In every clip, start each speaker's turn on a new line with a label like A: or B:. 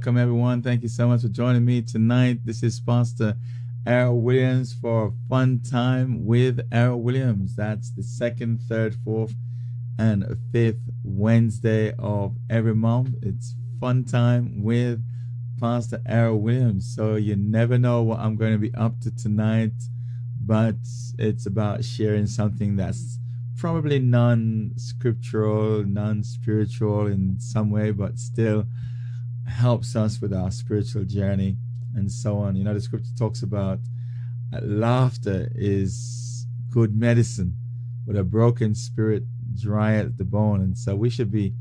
A: welcome everyone. Thank you so much for joining me tonight. This is Pastor Errol Williams for Fun Time with Errol Williams. That's the second, third, fourth, and fifth Wednesday of every month. It's Fun Time with Pastor Errol Williams. So you never know what I'm going to be up to tonight, but it's about sharing something that's probably non-scriptural, non-spiritual in some way, but still helps us with our spiritual journey and so on. You know, the scripture talks about laughter is good medicine, but a broken spirit drieth the bone. And so we should be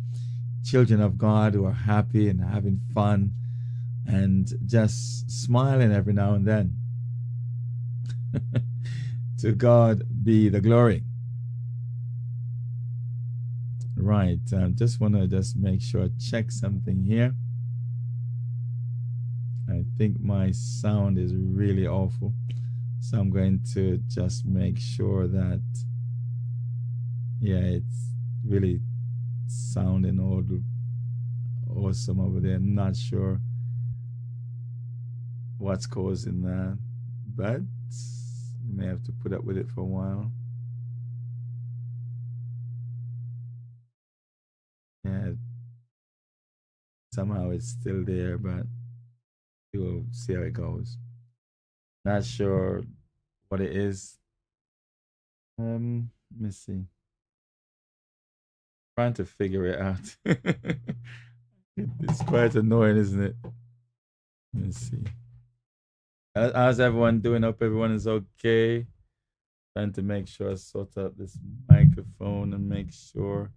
A: children of God who are happy and having fun and just smiling every now and then. To God be the glory. Right, just want to just make sure, check something here. I think my sound is really awful, so I'm going to just make sure that, yeah, it's really sounding awesome over there. I'm not sure what's causing that, but we may have to put up with it for a while. Yeah, somehow it's still there, but we'll see how it goes. Not sure what it is. Let me see. Trying to figure it out. It's quite annoying, isn't it? Let me see. How's everyone doing? Hope everyone is okay. Trying to make sure I sort out this microphone and make sure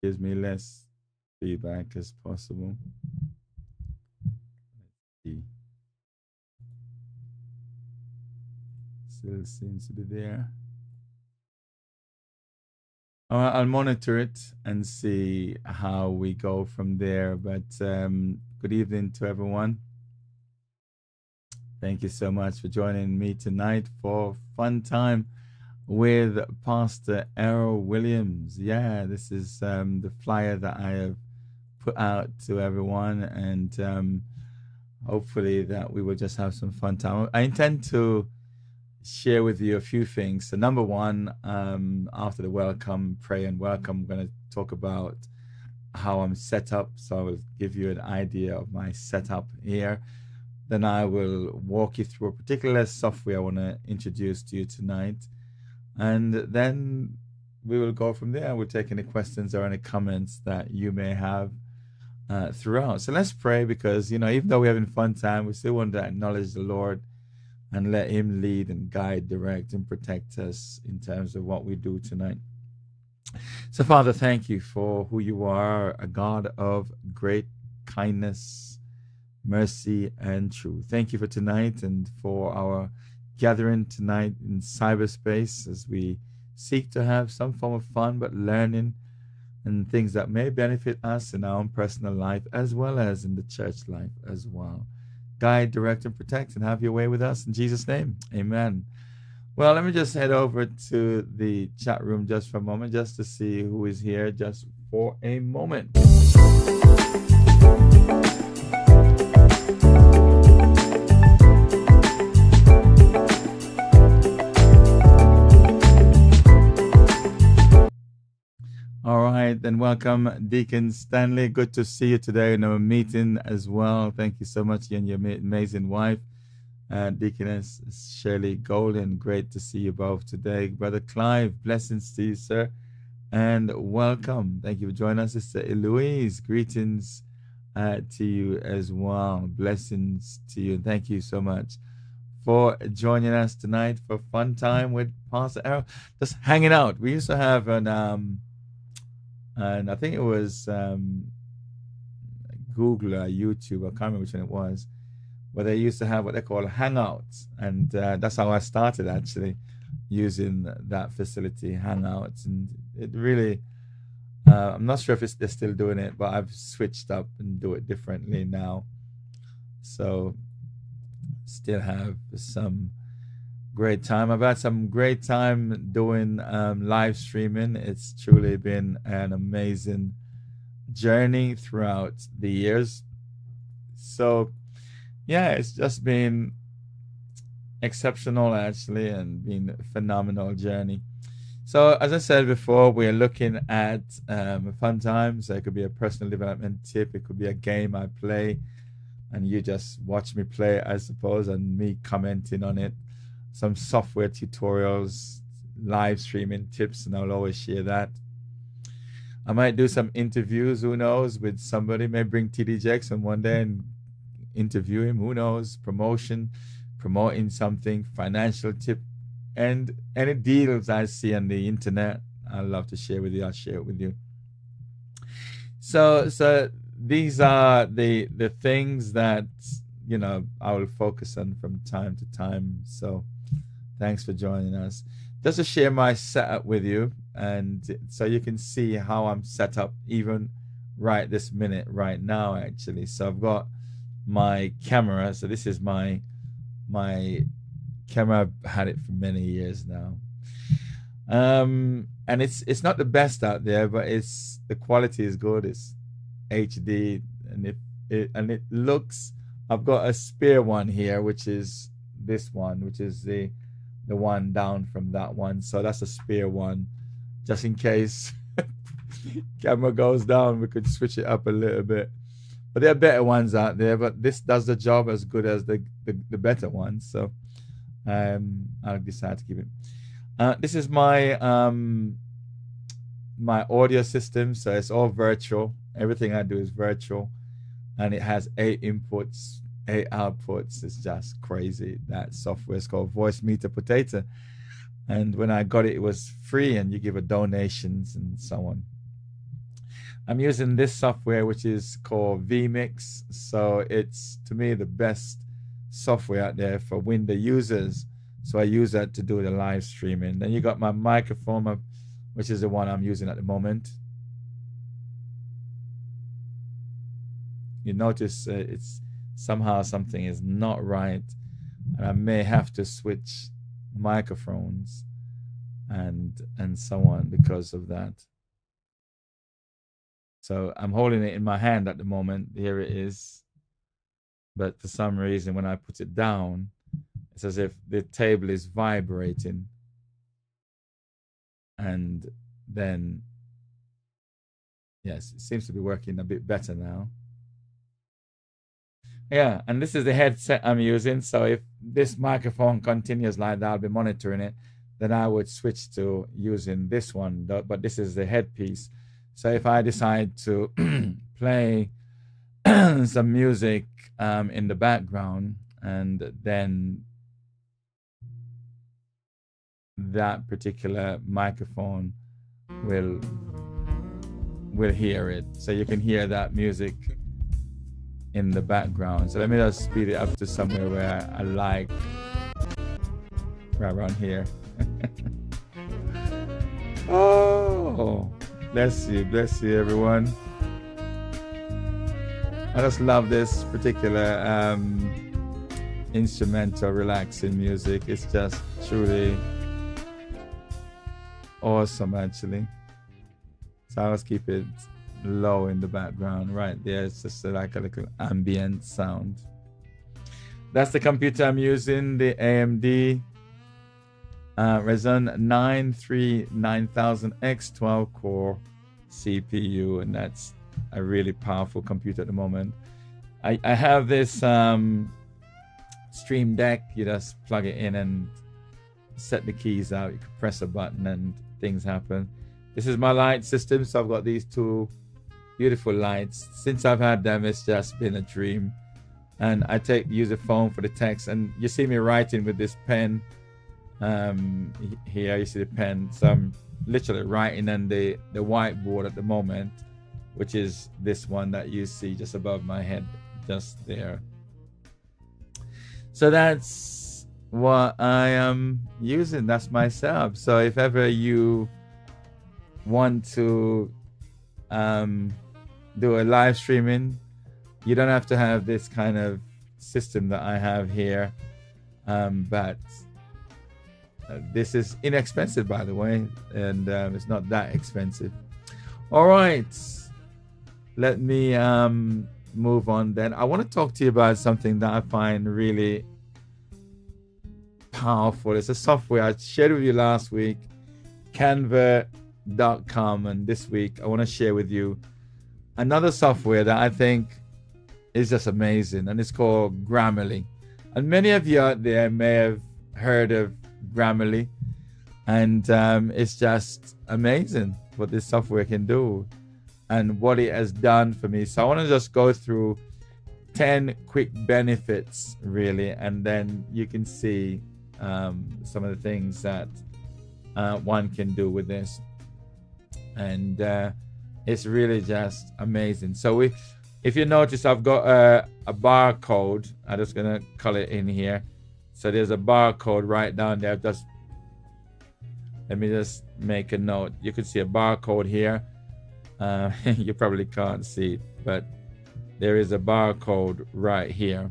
A: gives me less feedback as possible. Let's see. Still seems to be there. I'll monitor it and see how we go from there. But good evening to everyone. Thank you so much for joining me tonight for Fun Time with Pastor Errol Williams. Yeah, this is the flyer that I have put out to everyone, and hopefully that we will just have some fun time. I intend to share with you a few things. So number one, after the welcome, pray and welcome, I'm going to talk about how I'm set up. So I will give you an idea of my setup here. Then I will walk you through a particular software I want to introduce to you tonight. And then we will go from there. We'll take any questions or any comments that you may have throughout. So let's pray, because, you know, even though we're having fun time, we still want to acknowledge the Lord and let him lead and guide, direct, and protect us in terms of what we do tonight. So, Father, thank you for who you are, a God of great kindness, mercy, and truth. Thank you for tonight and for our gathering tonight in cyberspace as we seek to have some form of fun, but learning and things that may benefit us in our own personal life as well as in the church life as well. Guide, direct, and protect, and have your way with us in Jesus' name. Amen. Well, let me just head over to the chat room just for a moment, just to see who is here just for a moment. All right, then welcome, Deacon Stanley. Good to see you today in our meeting as well. Thank you so much, you and your amazing wife, Deaconess Shirley Golden. Great to see you both today. Brother Clive, blessings to you, sir, and welcome. Thank you for joining us. Sister Eloise, greetings to you as well. Blessings to you, and thank you so much for joining us tonight for Fun Time with Pastor Errol. Just hanging out. We used to have an and I think it was Google or YouTube, I can't remember which one it was, where they used to have what they call Hangouts. And that's how I started, actually, using that facility, Hangouts. And it really, I'm not sure if they're still doing it, but I've switched up and do it differently now. So still have some great time. I've had some great time doing live streaming. It's truly been an amazing journey throughout the years. So yeah, it's just been exceptional actually, and been a phenomenal journey. So as I said before, we're looking at fun times. So it could be a personal development tip, it could be a game I play and you just watch me play, I suppose, and me commenting on it. Some software tutorials, live streaming tips, and I'll always share that. I might do some interviews, who knows, with somebody. Maybe bring TD Jackson one day and interview him, who knows, promoting something, financial tip, and any deals I see on the internet, I'd love to share with you. I'll share it with you. So these are the things that I will focus on from time to time. So thanks for joining us. Just to share my setup with you, and so you can see how I'm set up even right this minute, right now actually. So I've got my camera. So this is my camera. I've had it for many years now. And it's not the best out there, but the quality is good. It's HD, and it looks. I've got a spare one here, which is this one, which is the one down from that one. So that's a spare one, just in case camera goes down. We could switch it up a little bit. But there are better ones out there. But this does the job as good as the better ones. So I'll decide to keep it. This is my my audio system. So it's all virtual. Everything I do is virtual, and it has 8 inputs, 8 outputs. It's just crazy. That software is called Voice Meter Potato, and when I got it, it was free, and you give a donations and so on. I'm using this software, which is called vMix. So it's, to me, the best software out there for Windows users. So I use that to do the live streaming. Then you got my microphone, which is the one I'm using at the moment. You notice it's somehow something is not right, and I may have to switch microphones and so on because of that. So I'm holding it in my hand at the moment. Here it is. But for some reason, when I put it down, it's as if the table is vibrating. And then, yes, it seems to be working a bit better now. Yeah, and this is the headset I'm using. So if this microphone continues like that, I'll be monitoring it. Then I would switch to using this one. But this is the headpiece. So if I decide to play some music in the background, and then that particular microphone will hear it. So you can hear that music in the background. So let me just speed it up to somewhere where I like, right around here. Oh, bless you everyone. I just love this particular instrumental relaxing music. It's just truly awesome actually. So I'll just keep it low in the background right there. It's just like a little ambient sound. That's the computer I'm using, the AMD Ryzen 9 9000X 12 core CPU, and that's a really powerful computer at the moment. I have this Stream Deck. You just plug it in and set the keys out. You can press a button and things happen. This is my light system. So I've got these 2 beautiful lights. Since I've had them, it's just been a dream. And I use a phone for the text, and you see me writing with this pen. Here you see the pen. So I'm literally writing on the whiteboard at the moment, which is this one that you see just above my head, just there. So that's what I am using. That's my setup. So if ever you want to do a live streaming, you don't have to have this kind of system that I have here, but this is inexpensive, by the way, and it's not that expensive. All right, let me move on then. I want to talk to you about something that I find really powerful. It's a software I shared with you last week, Canva.com, and this week I want to share with you another software that I think is just amazing, and it's called Grammarly. And many of you out there may have heard of Grammarly, and it's just amazing what this software can do and what it has done for me. So I want to just go through 10 quick benefits, really, and then you can see some of the things that one can do with this. And it's really just amazing. So if you notice, I've got a barcode. I'm just going to color it in here. So there's a barcode right down there. Let me just make a note. You can see a barcode here. You probably can't see it, but there is a barcode right here.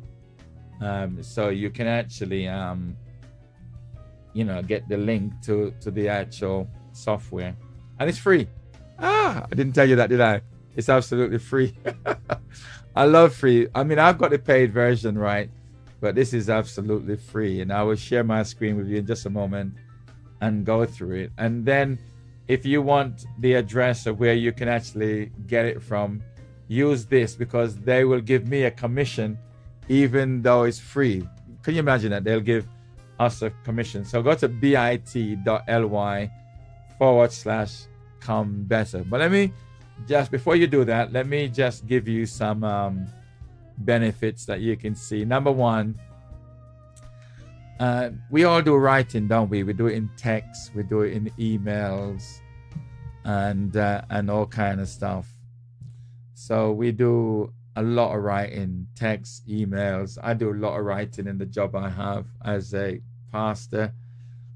A: So you can actually, get the link to the actual software. And it's free. I didn't tell you that, did I? It's absolutely free. I love free. I mean, I've got the paid version, right? But this is absolutely free. And I will share my screen with you in just a moment and go through it. And then if you want the address of where you can actually get it from, use this, because they will give me a commission even though it's free. Can you imagine that? They'll give us a commission. So go to bit.ly/come better. But let me just, before you do that, let me just give you some benefits that you can see. Number one, we all do writing, don't we? We do it in text, we do it in emails, and all kind of stuff. So we do a lot of writing, text, emails. I do a lot of writing in the job I have as a pastor.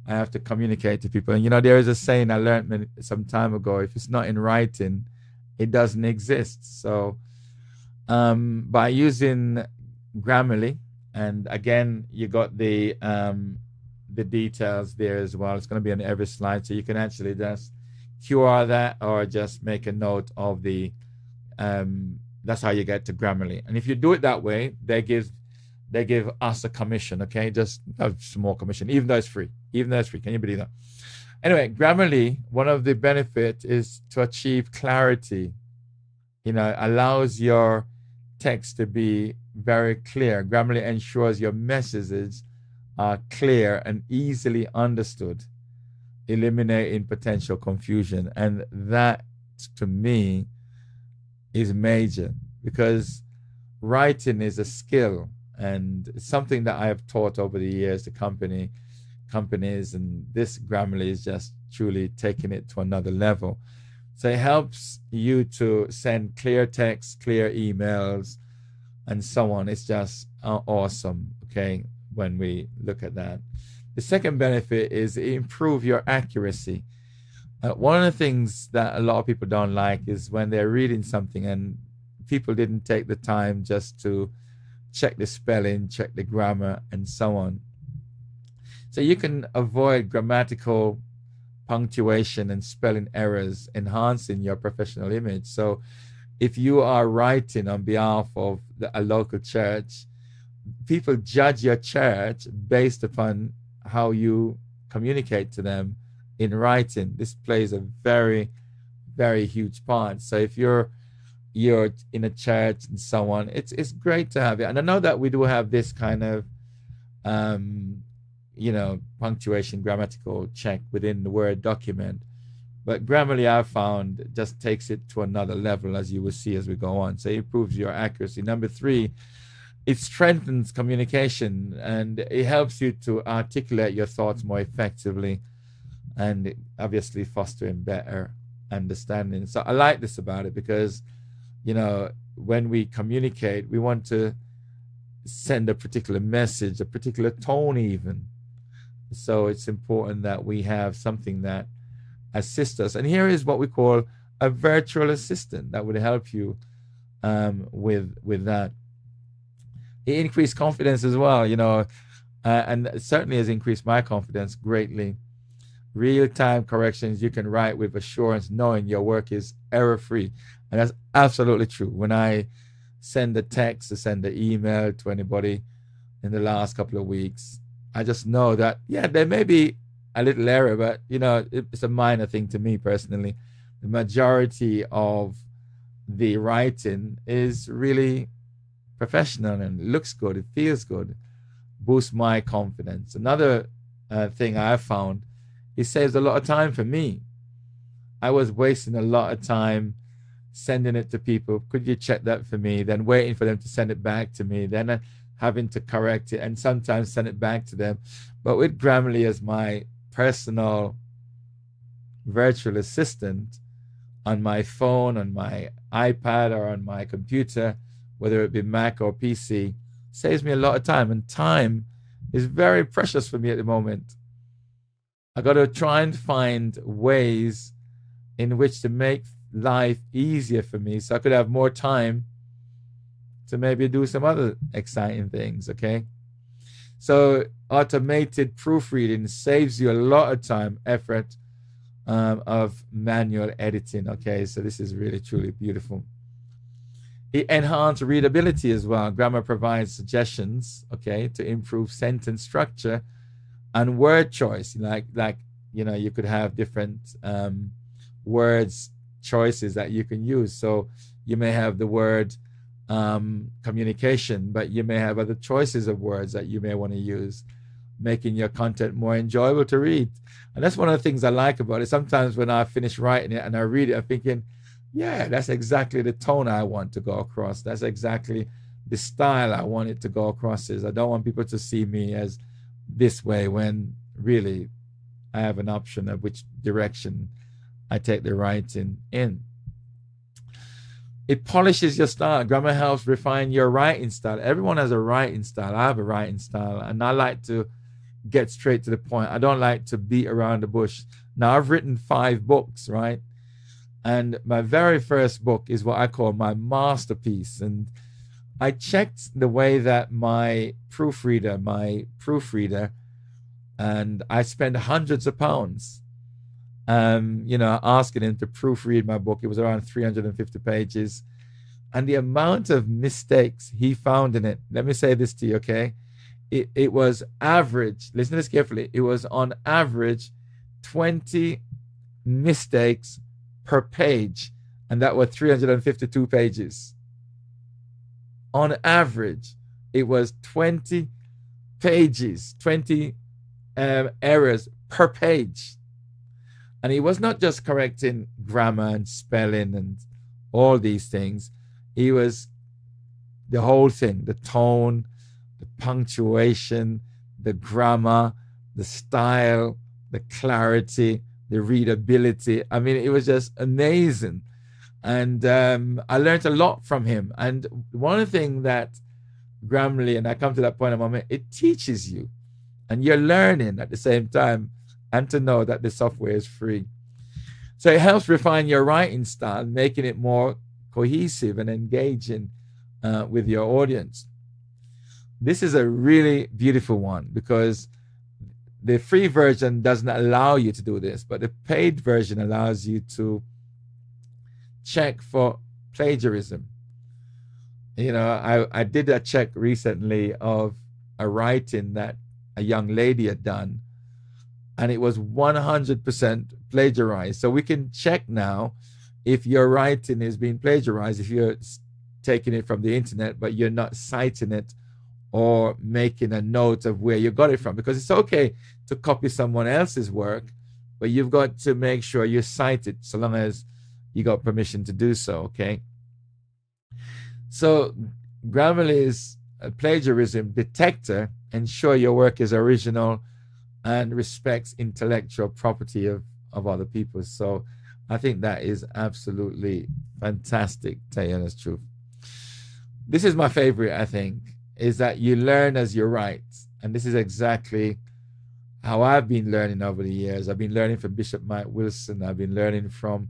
A: I have to communicate to people. And there is a saying I learned some time ago: if it's not in writing, it doesn't exist. So by using Grammarly, and again, you got the details there as well. It's going to be on every slide, so you can actually just QR that or just make a note of the. That's how you get to Grammarly. And if you do it that way, they give us a commission. Okay, just a small commission, even though it's free. Can you believe that? Anyway, Grammarly, one of the benefits is to achieve clarity. Allows your text to be very clear. Grammarly ensures your messages are clear and easily understood, eliminating potential confusion. And that, to me, is major, because writing is a skill, and it's something that I have taught over the years to companies, and this Grammarly is just truly taking it to another level. So it helps you to send clear text, clear emails, and so on. It's just awesome, okay, when we look at that. The second benefit is improve your accuracy. One of the things that a lot of people don't like is when they're reading something and people didn't take the time just to check the spelling, check the grammar, and so on. So you can avoid grammatical, punctuation, and spelling errors, enhancing your professional image. So if you are writing on behalf of a local church, people judge your church based upon how you communicate to them in writing. This plays a very, very huge part. So if you're in a church and so on, it's great to have it. And I know that we do have this kind of punctuation, grammatical check within the Word document, but Grammarly, I've found, just takes it to another level, as you will see as we go on. So it improves your accuracy. Number three, it strengthens communication, and it helps you to articulate your thoughts more effectively, and obviously fostering better understanding. So I like this about it, because when we communicate, we want to send a particular message, a particular tone even. So it's important that we have something that assists us. And here is what we call a virtual assistant that would help you with that. It increased confidence as well, and it certainly has increased my confidence greatly. Real-time corrections you can write with assurance, knowing your work is error-free. And that's absolutely true. When I send a text or send an email to anybody in the last couple of weeks, I just know that, yeah, there may be a little error, but, it's a minor thing to me personally. The majority of the writing is really professional and looks good. It feels good, boosts my confidence. Another thing I found, it saves a lot of time for me. I was wasting a lot of time sending it to people. Could you check that for me? Then waiting for them to send it back to me. Then having to correct it and sometimes send it back to them. But with Grammarly as my personal virtual assistant on my phone, on my iPad, or on my computer, whether it be Mac or PC, saves me a lot of time. And time is very precious for me at the moment. I got to try and find ways in which to make life easier for me so I could have more time to maybe do some other exciting things, okay? So automated proofreading saves you a lot of time, effort of manual editing, okay? So this is really, truly beautiful. It enhances readability as well. Grammarly provides suggestions, okay, to improve sentence structure and word choice. Like you could have different words choices that you can use. So you may have the word communication, but you may have other choices of words that you may want to use, making your content more enjoyable to read. And that's one of the things I like about it. Sometimes when I finish writing it and I read it, I'm thinking, yeah, that's exactly the tone I want to go across. That's exactly the style I want it to go across. I don't want people to see me as this way when really I have an option of which direction I take the writing in. It polishes your style. Grammar helps refine your writing style. Everyone has a writing style. I have a writing style, and I like to get straight to the point. I don't like to beat around the bush. Now, I've written 5 books, right? And my very first book is what I call my masterpiece. And I checked the way that my proofreader, and I spent hundreds of pounds, asking him to proofread my book. It was around 350 pages. And the amount of mistakes he found in it, let me say this to you, okay? It was average, listen to this carefully, it was on average 20 mistakes per page, and that were 352 pages. On average, it was 20 pages, 20 errors per page. And he was not just correcting grammar and spelling and all these things. He was the whole thing, the tone, the punctuation, the grammar, the style, the clarity, the readability. I mean, it was just amazing. And I learned a lot from him. And one of the things that Grammarly, and I come to that point in a moment, it teaches you. And you're learning at the same time, and to know that the software is free. So it helps refine your writing style, making it more cohesive and engaging with your audience. This is a really beautiful one because the free version doesn't allow you to do this, but the paid version allows you to check for plagiarism. I did a check recently of a writing that a young lady had done, and it was 100% plagiarized. So we can check now if your writing is being plagiarized, if you're taking it from the internet, but you're not citing it or making a note of where you got it from. Because it's okay to copy someone else's work, but you've got to make sure you cite it so long as you got permission to do so, okay? So Grammarly's plagiarism detector ensure your work is original and respects intellectual property of other people. So I think that is absolutely fantastic, tell you the truth. This is my favorite, I think, is that you learn as you write. And this is exactly how I've been learning over the years. I've been learning from Bishop Mike Wilson. I've been learning from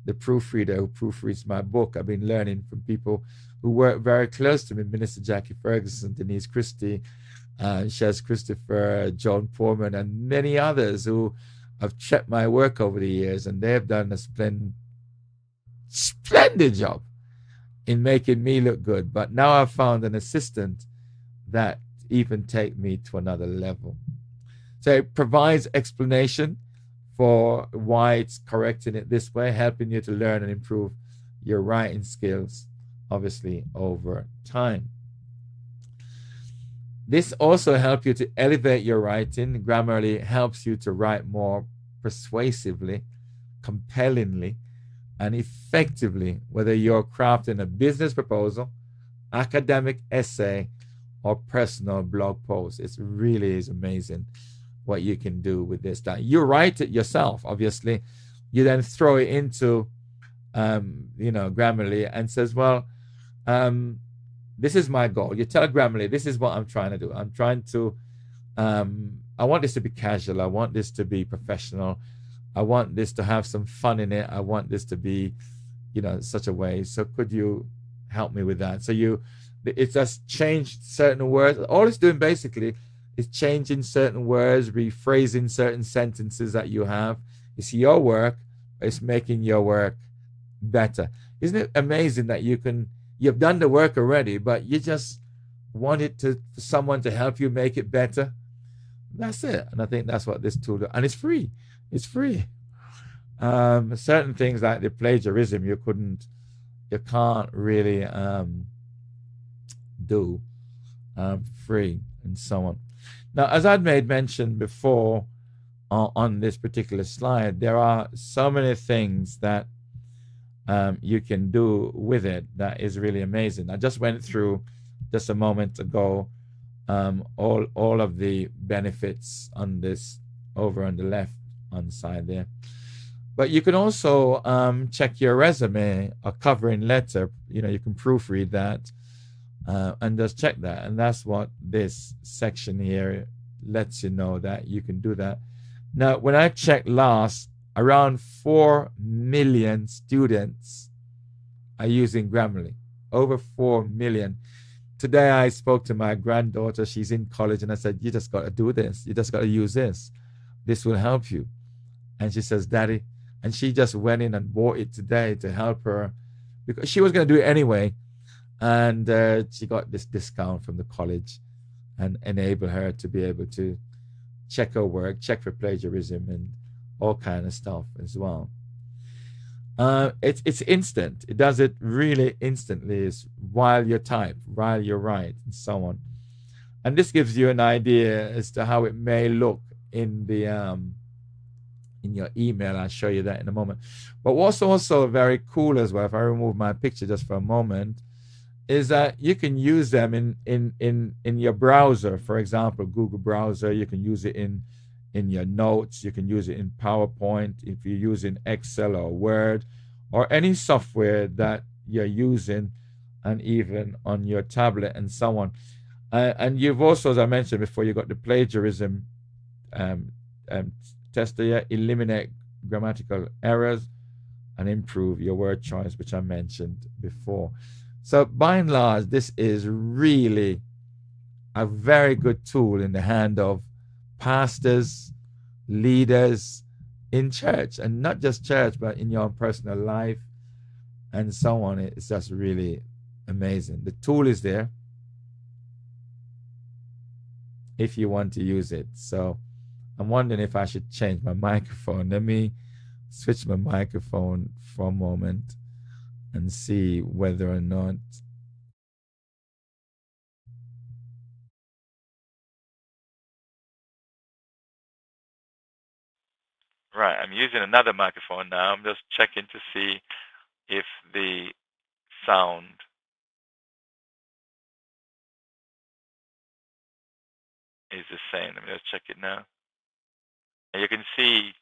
A: the proofreader who proofreads my book. I've been learning from people who work very close to me, Minister Jackie Ferguson, Denise Christie, Shez Christopher, Joan Foreman, and many others who have checked my work over the years, and they have done a splendid job in making me look good. But now I've found an assistant that even take me to another level. So it provides explanation for why it's correcting it this way, helping you to learn and improve your writing skills, obviously, over time. This also helps you to elevate your writing. Grammarly helps you to write more persuasively, compellingly, and effectively, whether you're crafting a business proposal, academic essay, or personal blog post. It really is amazing what you can do with this. Now, you write it yourself, obviously. You then throw it into, Grammarly and says, well, this is my goal. You tell Grammarly, this is what I'm trying to do. I'm trying to, I want this to be casual. I want this to be professional. I want this to have some fun in it. I want this to be, such a way. So could you help me with that? So it's just changed certain words. All it's doing basically is changing certain words, rephrasing certain sentences that you have. It's your work, but it's making your work better. Isn't it amazing that you've done the work already, but you just want it for someone to help you make it better? That's it. And I think that's what this tool does. And it's free. It's free. Certain things like the plagiarism you can't really do free and so on. Now, as I'd made mention before on this particular slide, there are so many things that you can do with it that is really amazing. I just went through just a moment ago all of the benefits on this over on the left on the side there. But you can also check your resume, a covering letter. You can proofread that and just check that. And that's what this section here lets you know, that you can do that. Now, when I checked last, around 4 million students are using Grammarly. Over 4 million. Today I spoke to my granddaughter. She's in college, and I said, you just got to do this. You just got to use this. This will help you. And she says, Daddy, and she just went in and bought it today to help her, because she was going to do it anyway. And she got this discount from the college and enable her to be able to check her work, check for plagiarism and all kind of stuff as well. It's instant. It does it really instantly, while you type, while you write, and so on. And this gives you an idea as to how it may look in the in your email. I'll show you that in a moment. But what's also very cool as well, if I remove my picture just for a moment, is that you can use them in your browser. For example, Google browser. You can use it in your notes. You can use it in PowerPoint if you're using Excel or Word or any software that you're using, and even on your tablet and so on. And you've also, as I mentioned before, you got the plagiarism tester here, eliminate grammatical errors and improve your word choice, which I mentioned before. So by and large, this is really a very good tool in the hand of pastors, leaders in church, and not just church, but in your personal life and so on. It's just really amazing. The tool is there if you want to use it. So I'm wondering if I should change my microphone. Let me switch my microphone for a moment and see whether or not right. I'm using another microphone now. I'm just checking to see if the sound is the same. Let me just check it now. And you can see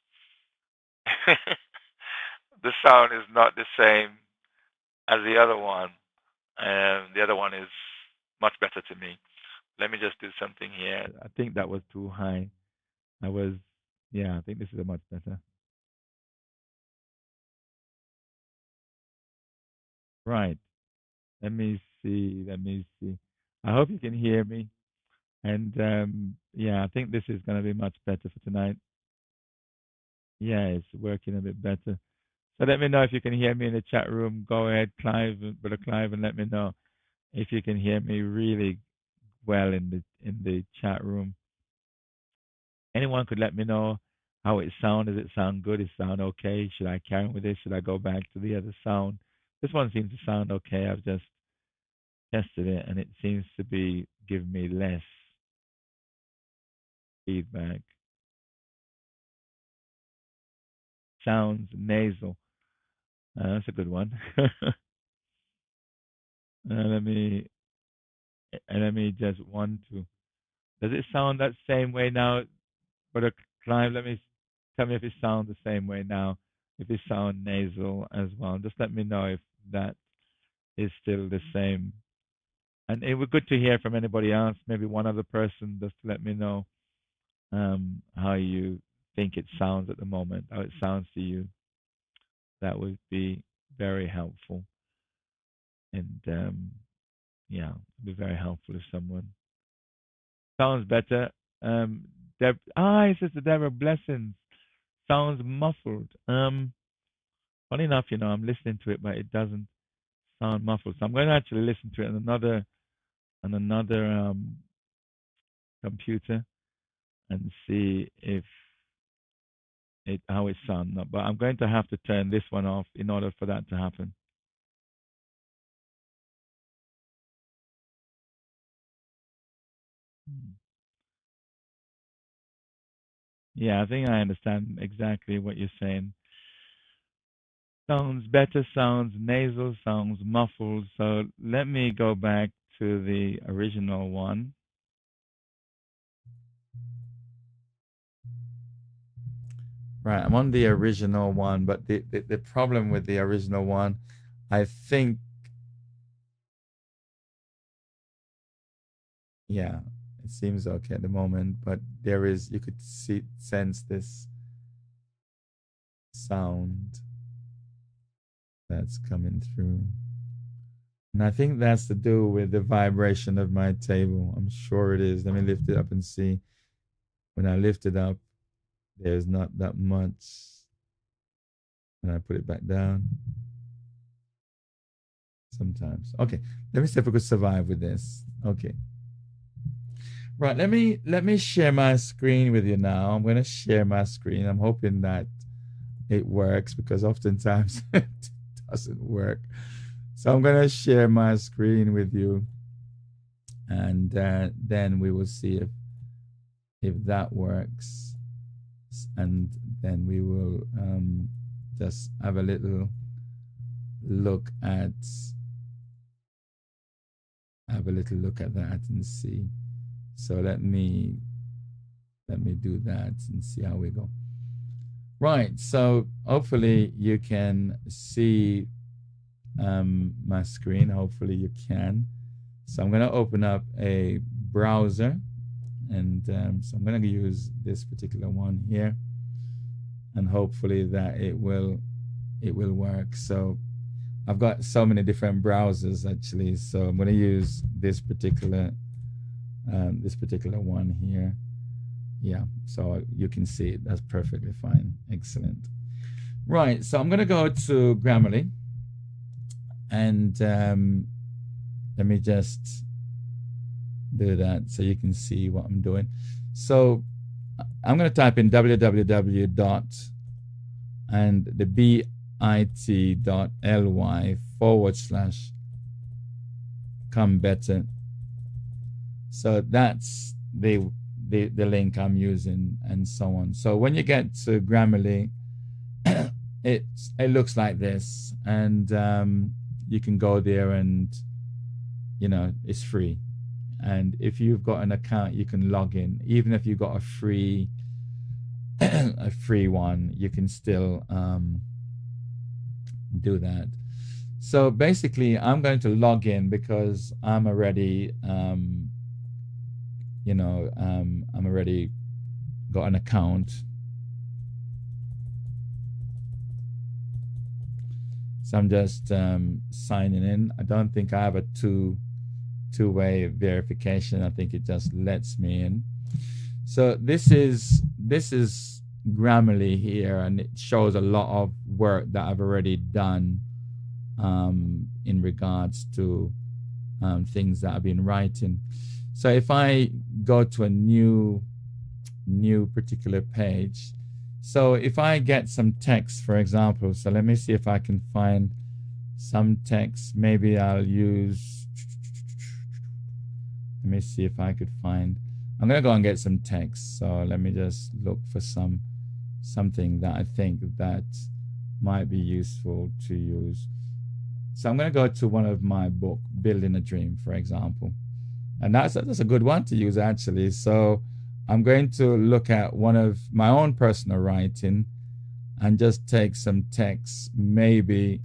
A: the sound is not the same as the other one. And the other one is much better to me. Let me just do something here. I think that was too high. I think this is a much better. Right. Let me see. Let me see. I hope you can hear me. And I think this is going to be much better for tonight. Yeah, it's working a bit better.
B: So let me know if you can hear me in the chat room. Go ahead, Clive, Brother Clive, and let me know if you can hear me really well in the chat room. Anyone could let me know how it sounds. Does it sound good? Does it sound okay? Should I carry on with this? Should I go back to the other sound? This one seems to sound okay. I've just tested it and it seems to be giving me less feedback. Sounds nasal. That's a good one. Let me just one two. Does it sound that same way now? But a Clive, tell me if it sounds the same way now. If it sounds nasal as well, just let me know if that is still the same. And it would be good to hear from anybody else, maybe one other person, just to let me know how you think it sounds at the moment, how it sounds to you. That would be very helpful. And yeah, it'd be very helpful if someone sounds better. It says the Deborah Blessings sounds muffled. Funny enough, I'm listening to it, but it doesn't sound muffled. So I'm going to actually listen to it on another computer and see if how it sounds. But I'm going to have to turn this one off in order for that to happen. Yeah, I think I understand exactly what you're saying. Sounds better, sounds nasal, sounds muffled. So let me go back to the original one.
A: Right, I'm on the original one, but the problem with the original one, I think, yeah, it seems okay at the moment, but you could sense this sound that's coming through. And I think that's to do with the vibration of my table. I'm sure it is. Let me lift it up and see. When I lift it up, there's not that much. And I put it back down. Sometimes. Okay. Let me see if we could survive with this. Okay. Right. Let me share my screen with you now. I'm going to share my screen. I'm hoping that it works because oftentimes it doesn't work. So I'm going to share my screen with you, and then we will see if that works, and then we will just have a little look at that and see. So let me do that and see how we go. Right, so hopefully you can see my screen. Hopefully you can. So I'm going to open up a browser, and so I'm going to use this particular one here, and hopefully that it will work. So I've got so many different browsers actually, so I'm going to use this particular one here. Yeah, so you can see it. That's perfectly fine. Excellent. Right, so I'm going to go to Grammarly, and let me just do that so you can see what I'm doing. So I'm going to type in www dot and the bit.ly/come better. So that's the link I'm using, and so on. So when you get to Grammarly, it looks like this, and you can go there, and it's free. And if you've got an account, you can log in. Even if you've got a free one, you can still do that. So basically, I'm going to log in because I'm already I'm already got an account. So I'm just signing in. I don't think I have a two-way verification. I think it just lets me in. So this is Grammarly here, and it shows a lot of work that I've already done in regards to things that I've been writing. So if I go to a new particular page, so if I get some text, for example, so let me see if I can find some text. Maybe I'll use, let me see if I could find, I'm going to go and get some text. So let me just look for something that I think that might be useful to use. So I'm going to go to one of my book, Building a Dream, for example. And that's a good one to use, actually. So I'm going to look at one of my own personal writing and just take some text, maybe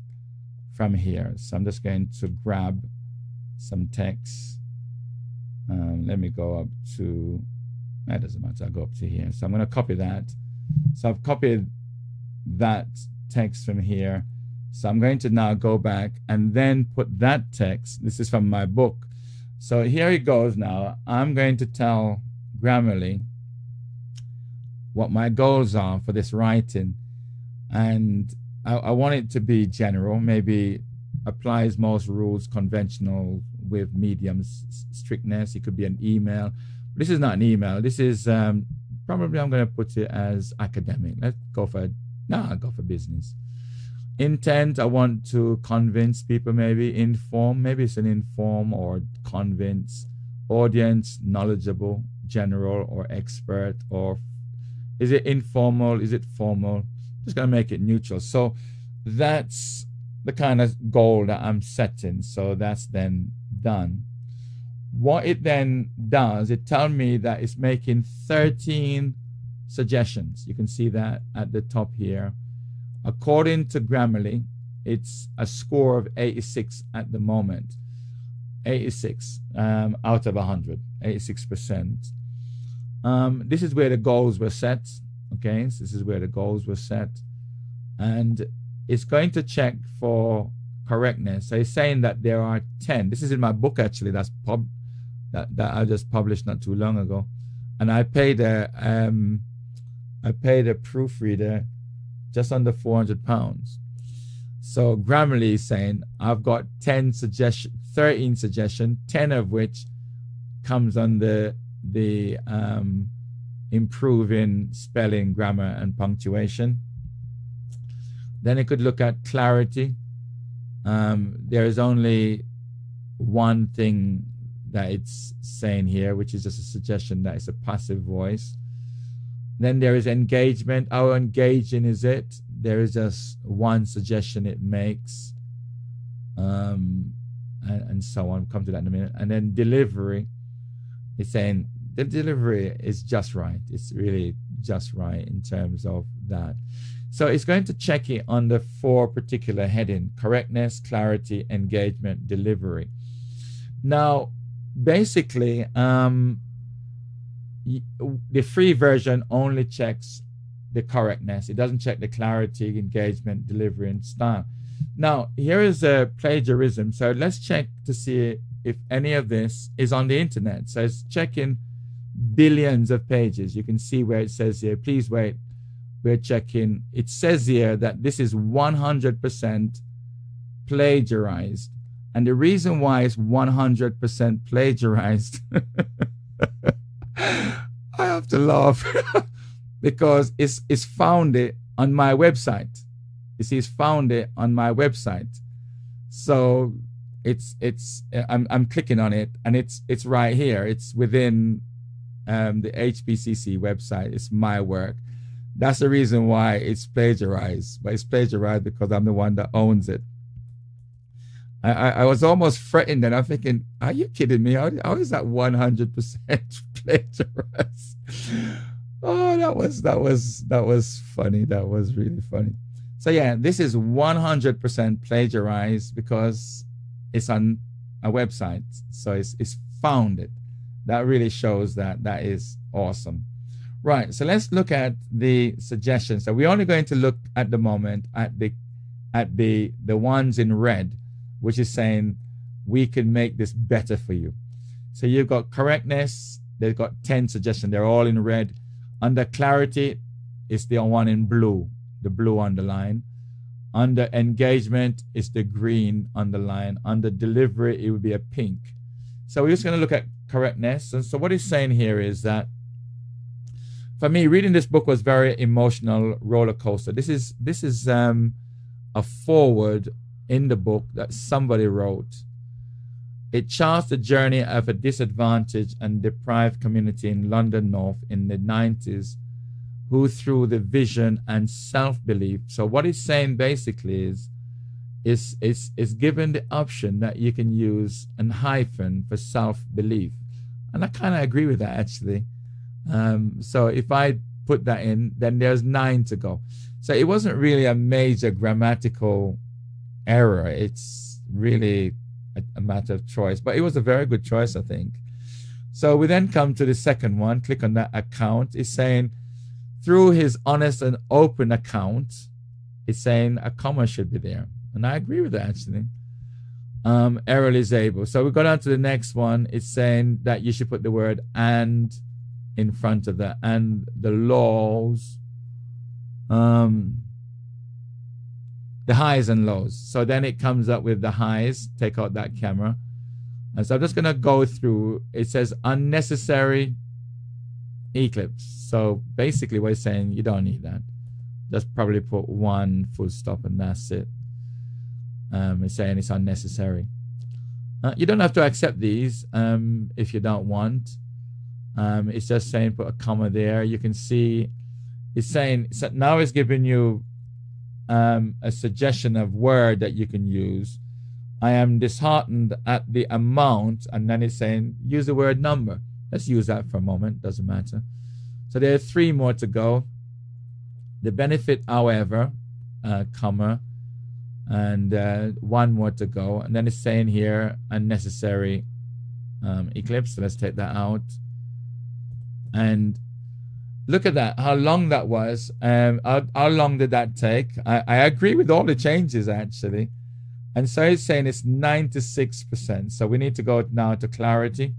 A: from here. So I'm just going to grab some text. Let me go up to, that doesn't matter, I'll go up to here. So I'm going to copy that. So I've copied that text from here. So I'm going to now go back and then put that text. This is from my book. So here it goes now. I'm going to tell Grammarly what my goals are for this writing. And I want it to be general, maybe applies most rules, conventional with medium strictness. It could be an email. This is not an email. This is probably, I'm going to put it as academic. Let's go for, I'll go for business. Intent, I want to convince people, maybe inform, maybe it's an inform or convince. Audience, knowledgeable, general or expert, or is it informal? Is it formal? Just going to make it neutral. So that's the kind of goal that I'm setting. So that's then done. What it then does, it tells me that it's making 13 suggestions. You can see that at the top here. According to Grammarly, it's a score of 86 at the moment. 86 out of 100, 86%. This is where the goals were set. Okay, so this is where the goals were set. And it's going to check for correctness. So it's saying that there are 10. This is in my book, actually, that I just published not too long ago. And I paid a proofreader just under £400. So Grammarly is saying I've got 13 suggestions, 10 of which comes under the improving spelling, grammar, and punctuation. Then it could look at clarity. There is only one thing that it's saying here, which is just a suggestion that it's a passive voice. Then there is engagement. How engaging is it? There is just one suggestion it makes, and so on. Come to that in a minute. And then delivery, it's saying the delivery is just right. It's really just right in terms of that. So it's going to check it on the 4 particular heading: correctness, clarity, engagement, delivery. Now, basically, the free version only checks the correctness. It doesn't check the clarity, engagement, delivery, and style. Now, here is a plagiarism. So let's check to see if any of this is on the internet. So it's checking billions of pages. You can see where it says here, please wait, we're checking. It says here that this is 100% plagiarized. And the reason why it's 100% plagiarized, I have to laugh because it's found it on my website. You see, it's found it on my website. So I'm clicking on it, and it's right here. It's within the HBCC website. It's my work. That's the reason why it's plagiarized. But it's plagiarized because I'm the one that owns it. I was almost threatened, and I'm thinking, are you kidding me? How is that 100% plagiarized? Oh, that was funny. That was really funny. So yeah, this is 100% plagiarized because it's on a website. So it's found it. That really shows that is awesome. Right. So let's look at the suggestions. So we're only going to look at the moment at the ones in red, which is saying we can make this better for you. So you've got correctness. They've got 10 suggestions. They're all in red. Under clarity, it's the one in blue, the blue underline. Under engagement, it's the green underline. Under delivery, it would be a pink. So we're just going to look at correctness. And so what he's saying here is that, for me, reading this book was very emotional roller coaster. This is a foreword in the book that somebody wrote. It charts the journey of a disadvantaged and deprived community in London North in the 90s, who through the vision and self-belief. So what he's saying basically is given the option that you can use an hyphen for self-belief. And I kind of agree with that, actually. So if I put that in, then there's 9 to go. So it wasn't really a major grammatical error. It's really a matter of choice, but it was a very good choice, I think. So we then come to the second one. Click on that account. It's saying, through his honest and open account, it's saying a comma should be there. And I agree with that, actually. Errol is able. So we go down to the next one. It's saying that you should put the word and in front of that. And the laws, the highs and lows. So then it comes up with the highs. Take out that camera. And so I'm just going to go through. It says unnecessary eclipse. So basically what it's saying, you don't need that. Just probably put 1 full stop and that's it. It's saying it's unnecessary. You don't have to accept these if you don't want. It's just saying put a comma there. You can see it's saying, so now it's giving you a suggestion of word that you can use. I am disheartened at the amount, and then it's saying use the word number. Let's use that for a moment, doesn't matter. So there are 3 more to go. The benefit, however, comma, and 1 more to go. And then it's saying here, unnecessary eclipse. So let's take that out. And look at that, how long that was. How long did that take? I agree with all the changes, actually. And so it's saying it's 96%. So we need to go now to clarity.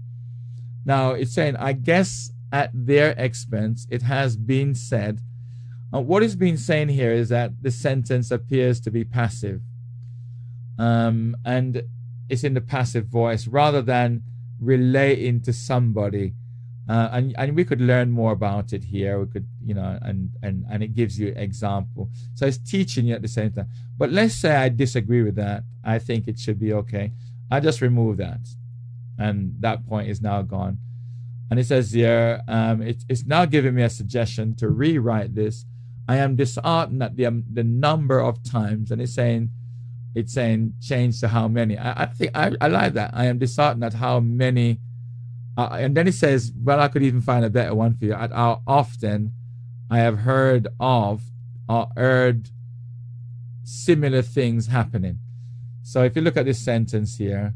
A: Now it's saying, I guess at their expense, it has been said. What is being saying here is that the sentence appears to be passive. And it's in the passive voice rather than relating to somebody. And we could learn more about it here. We could, and it gives you an example. So it's teaching you at the same time. But let's say I disagree with that. I think it should be okay. I just remove that. And that point is now gone. And it says here, it's now giving me a suggestion to rewrite this. I am disheartened at the number of times, and it's saying change to how many. I think I like that. I am disheartened at how many, and then it says, well, I could even find a better one for you. At how often I have heard of or heard similar things happening. So if you look at this sentence here,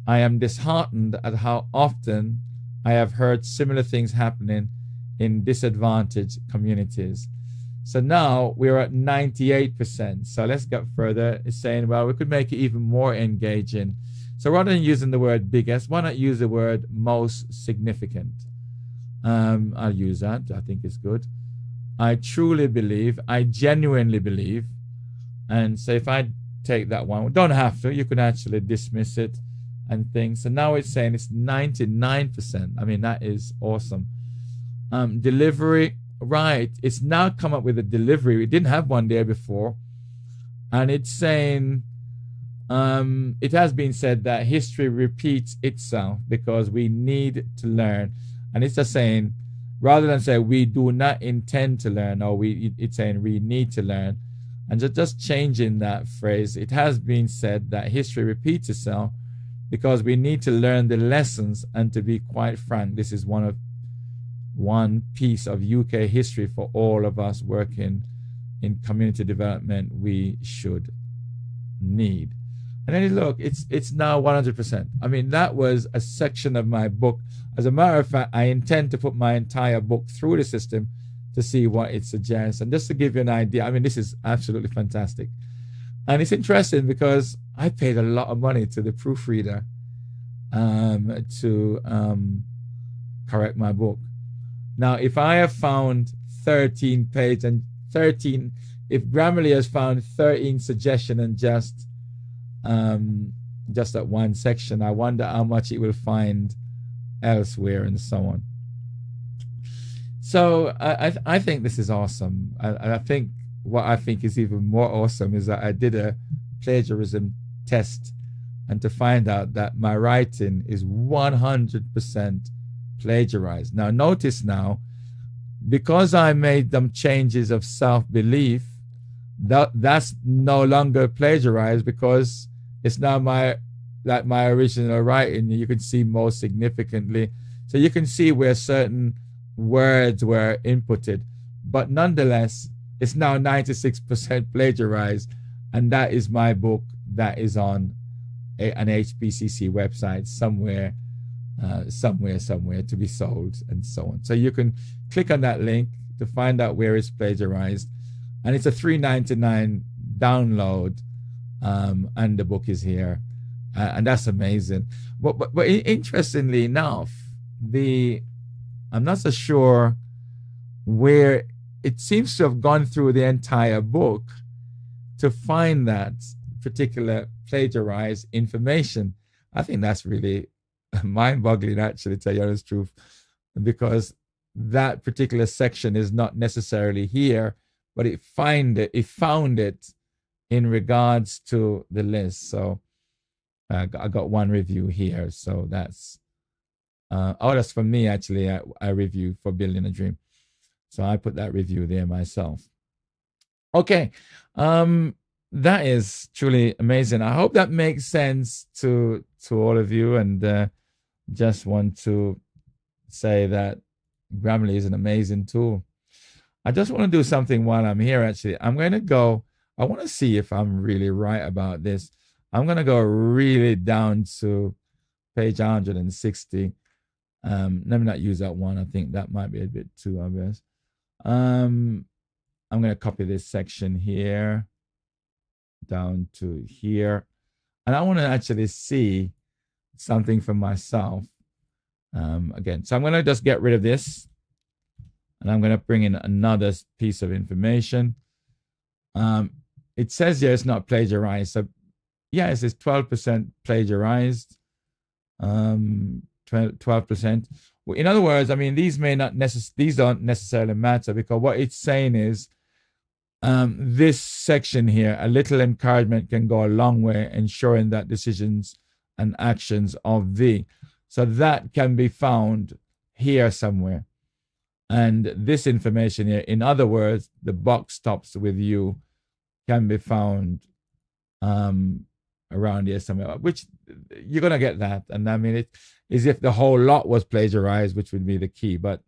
A: I am disheartened at how often I have heard similar things happening in disadvantaged communities. So now we're at 98%. So let's get further. It's saying, well, we could make it even more engaging. So rather than using the word biggest, why not use the word most significant? I'll use that. I think it's good. I truly believe, I genuinely believe. And so if I take that one, we don't have to. You could actually dismiss it and things. So now it's saying it's 99%. I mean, that is awesome. Delivery, right. It's now come up with a delivery. We didn't have one there before. And it's saying, it has been said that history repeats itself because we need to learn. And it's just saying, rather than say we do not intend to learn, or it's saying we need to learn. And just changing that phrase, it has been said that history repeats itself because we need to learn the lessons. And to be quite frank, this is one piece of UK history for all of us working in community development we should need. And then look, it's now 100%. I mean, that was a section of my book. As a matter of fact, I intend to put my entire book through the system to see what it suggests. And just to give you an idea, I mean, this is absolutely fantastic. And it's interesting because I paid a lot of money to the proofreader to correct my book. Now, if I have found 13 page and 13. If Grammarly has found 13 suggestion and just that one section, I wonder how much it will find elsewhere and so on. So I think this is awesome. I think what I think is even more awesome is that I did a plagiarism test, and to find out that my writing is 100% plagiarized. Now notice now, because I made them changes of self-belief, that's no longer plagiarized, because it's now my original writing. You can see more significantly, so you can see where certain words were inputted, but nonetheless it's now 96% plagiarized, and that is my book that is on an HBCC website somewhere to be sold and so on. So you can click on that link to find out where it's plagiarized, and it's a $3.99 download, and the book is here, and that's amazing. But interestingly enough, I'm not so sure where it seems to have gone through the entire book to find that particular plagiarized information. I think that's really mind-boggling, actually, to tell you the honest truth, because that particular section is not necessarily here, but it found it in regards to the list. So I got one review here. So that's that's for me, actually. I reviewed for Building a Dream, so I put that review there myself. Okay, that is truly amazing. I hope that makes sense to all of you, and just want to say that Grammarly is an amazing tool. I just want to do something while I'm here. Actually, I'm going to go. I want to see if I'm really right about this. I'm going to go really down to page 160. Let me not use that one. I think that might be a bit too obvious. I'm going to copy this section here down to here, and I want to actually see something for myself again. So I'm going to just get rid of this, and I'm going to bring in another piece of information. It says here it's not plagiarized. So yes, it's 12% plagiarized. 12%. Well, in other words, I mean, these don't necessarily matter, because what it's saying is this section here, a little encouragement can go a long way, ensuring that decisions and actions of thee. So that can be found here somewhere. And this information here, in other words, the box stops with you, can be found around here somewhere, which you're going to get that. And I mean, it is if the whole lot was plagiarized, which would be the key. But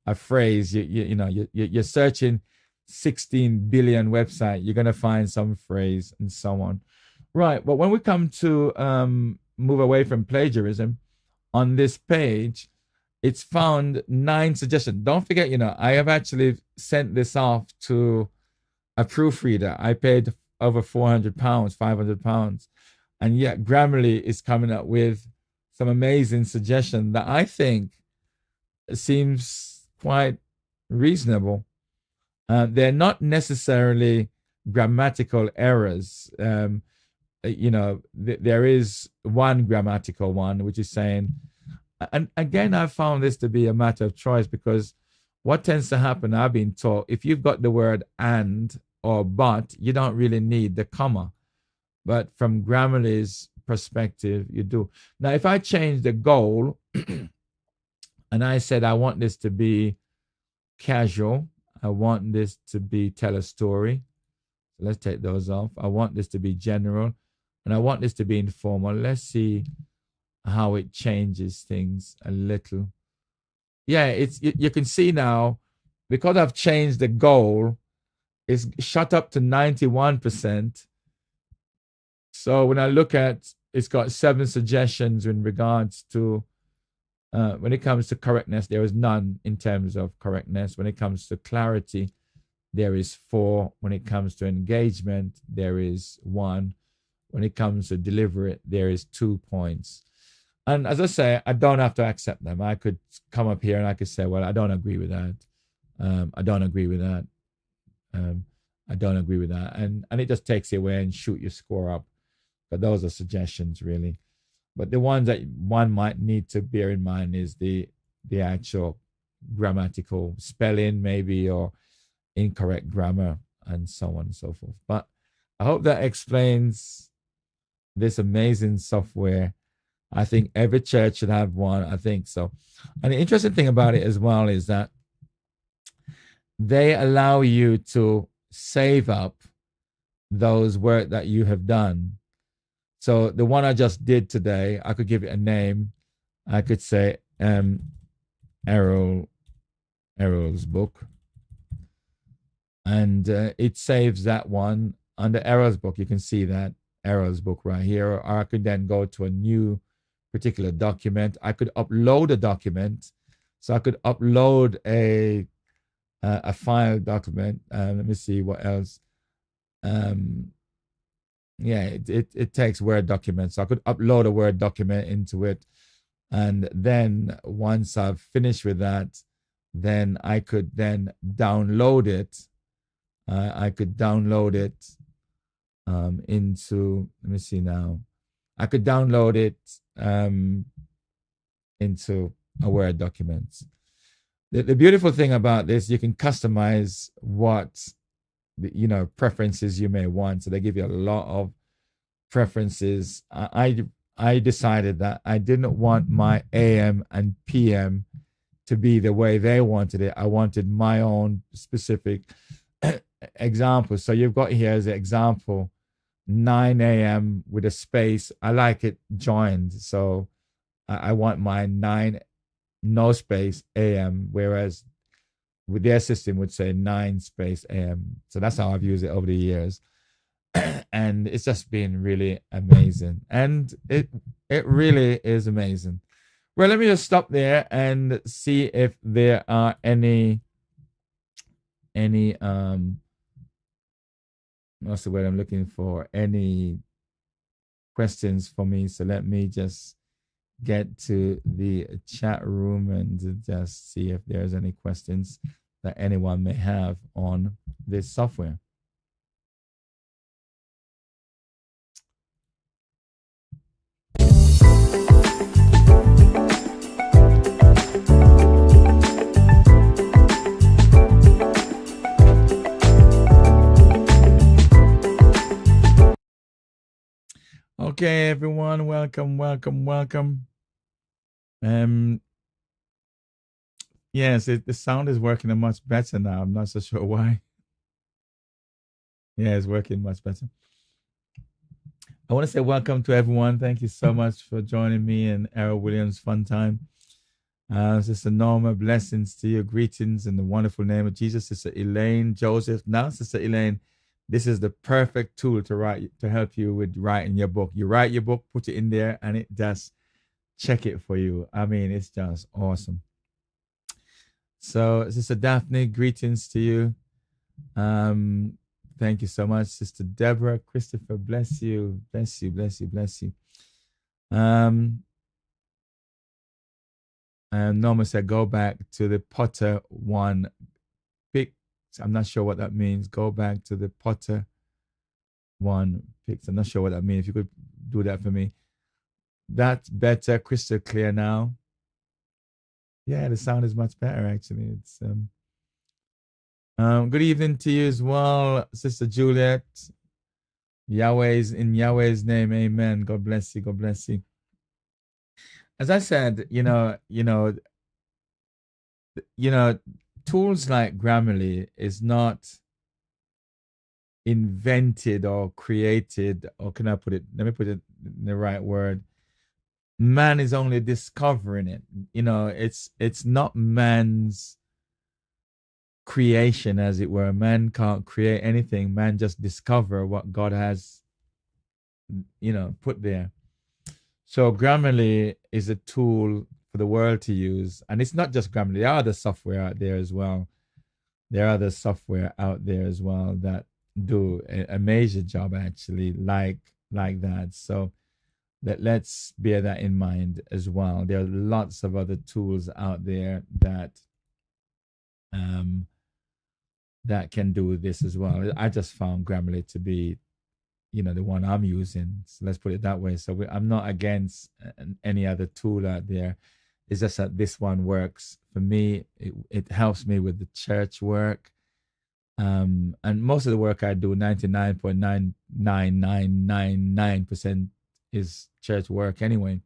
A: a phrase, you're searching 16 billion website, you're going to find some phrase and so on. Right. But when we come to move away from plagiarism, on this page, it's found 9 suggestions. Don't forget, I have actually sent this off to a proofreader. I paid over £400, £500. And yet Grammarly is coming up with some amazing suggestions that I think seems quite reasonable. They're not necessarily grammatical errors. There is one grammatical one, which is saying, and again, I found this to be a matter of choice, because what tends to happen, I've been taught, if you've got the word and or but, you don't really need the comma. But from Grammarly's perspective, you do. Now, if I change the goal and I said, I want this to be casual, I want this to be tell a story. Let's take those off. I want this to be general, and I want this to be informal. Let's see how it changes things a little. Yeah, you can see now, because I've changed the goal, it's shot up to 91%. So when I look at, it's got 7 suggestions in regards to, when it comes to correctness, there is none in terms of correctness. When it comes to clarity, there is 4. When it comes to engagement, there is 1. When it comes to delivery, there is 2 points. And as I say, I don't have to accept them. I could come up here and I could say, well, I don't agree with that. I don't agree with that. Um, I don't agree with that, and it just takes you away and shoot your score up. But those are suggestions, really. But the ones that one might need to bear in mind is the actual grammatical spelling, maybe, or incorrect grammar, and so on and so forth. But I hope that explains this amazing software. I think every church should have one. I think so. And the interesting thing about it as well is that they allow you to save up those work that you have done. So the one I just did today, I could give it a name. I could say Errol's book, and it saves that one under Errol's book. You can see that Errol's book right here. Or I could then go to a new particular document. I could upload a document, so I could upload a file document. Let me see what else. Yeah, it takes Word documents. So I could upload a Word document into it, and then once I've finished with that, then I could then download it. I could download it into. Let me see now. I could download it into a Word document. The beautiful thing about this, you can customize what preferences you may want. So they give you a lot of preferences. I decided that I didn't want my AM and PM to be the way they wanted it. I wanted my own specific example. So you've got here as an example 9 a.m. with a space. I like it joined. So I want my 9 no space AM, whereas with their system would say 9 space AM. So that's how I've used it over the years. And it's just been really amazing. And it really is amazing. Well, let me just stop there and see if there are any what's the word I'm looking for? Any questions for me. So let me just get to the chat room and just see if there's any questions that anyone may have on this software. Okay, everyone, welcome. Yes, the sound is working much better now. I'm not so sure why. Yeah, it's working much better. I want to say welcome to everyone. Thank you so much for joining me and Errol Williams Fun Time. Sister Norma, blessings to you. Greetings in the wonderful name of Jesus. Sister Elaine, Joseph. Now, Sister Elaine, this is the perfect tool to help you with writing your book. You write your book, put it in there, and it just check it for you. I mean, it's just awesome. So, Sister Daphne, greetings to you. Thank you so much, Sister Deborah. Christopher, bless you. And Norma said, go back to the Potter one. Pick. I'm not sure what that means. Go back to the Potter one pics. I'm not sure what that means. If you could do that for me. That's better, crystal clear now. Yeah, the sound is much better actually. It's good evening to you as well, Sister Juliet. In Yahweh's name, amen. God bless you. As I said, tools like Grammarly is not invented or created, or can I put it? Let me put it in the right word. Man is only discovering it. It's not man's creation, as it were. Man can't create anything. Man just discover what God has, put there. So Grammarly is a tool for the world to use, and it's not just Grammarly. There are other software out there as well. That do a major job actually, like that. So let's bear that in mind as well. There are lots of other tools out there that um, that can do this as well. I just found Grammarly to be, the one I'm using. So let's put it that way. So I'm not against any other tool out there. It's just that this one works for me. It helps me with the church work. And most of the work I do, 99.99999% is church work anyway.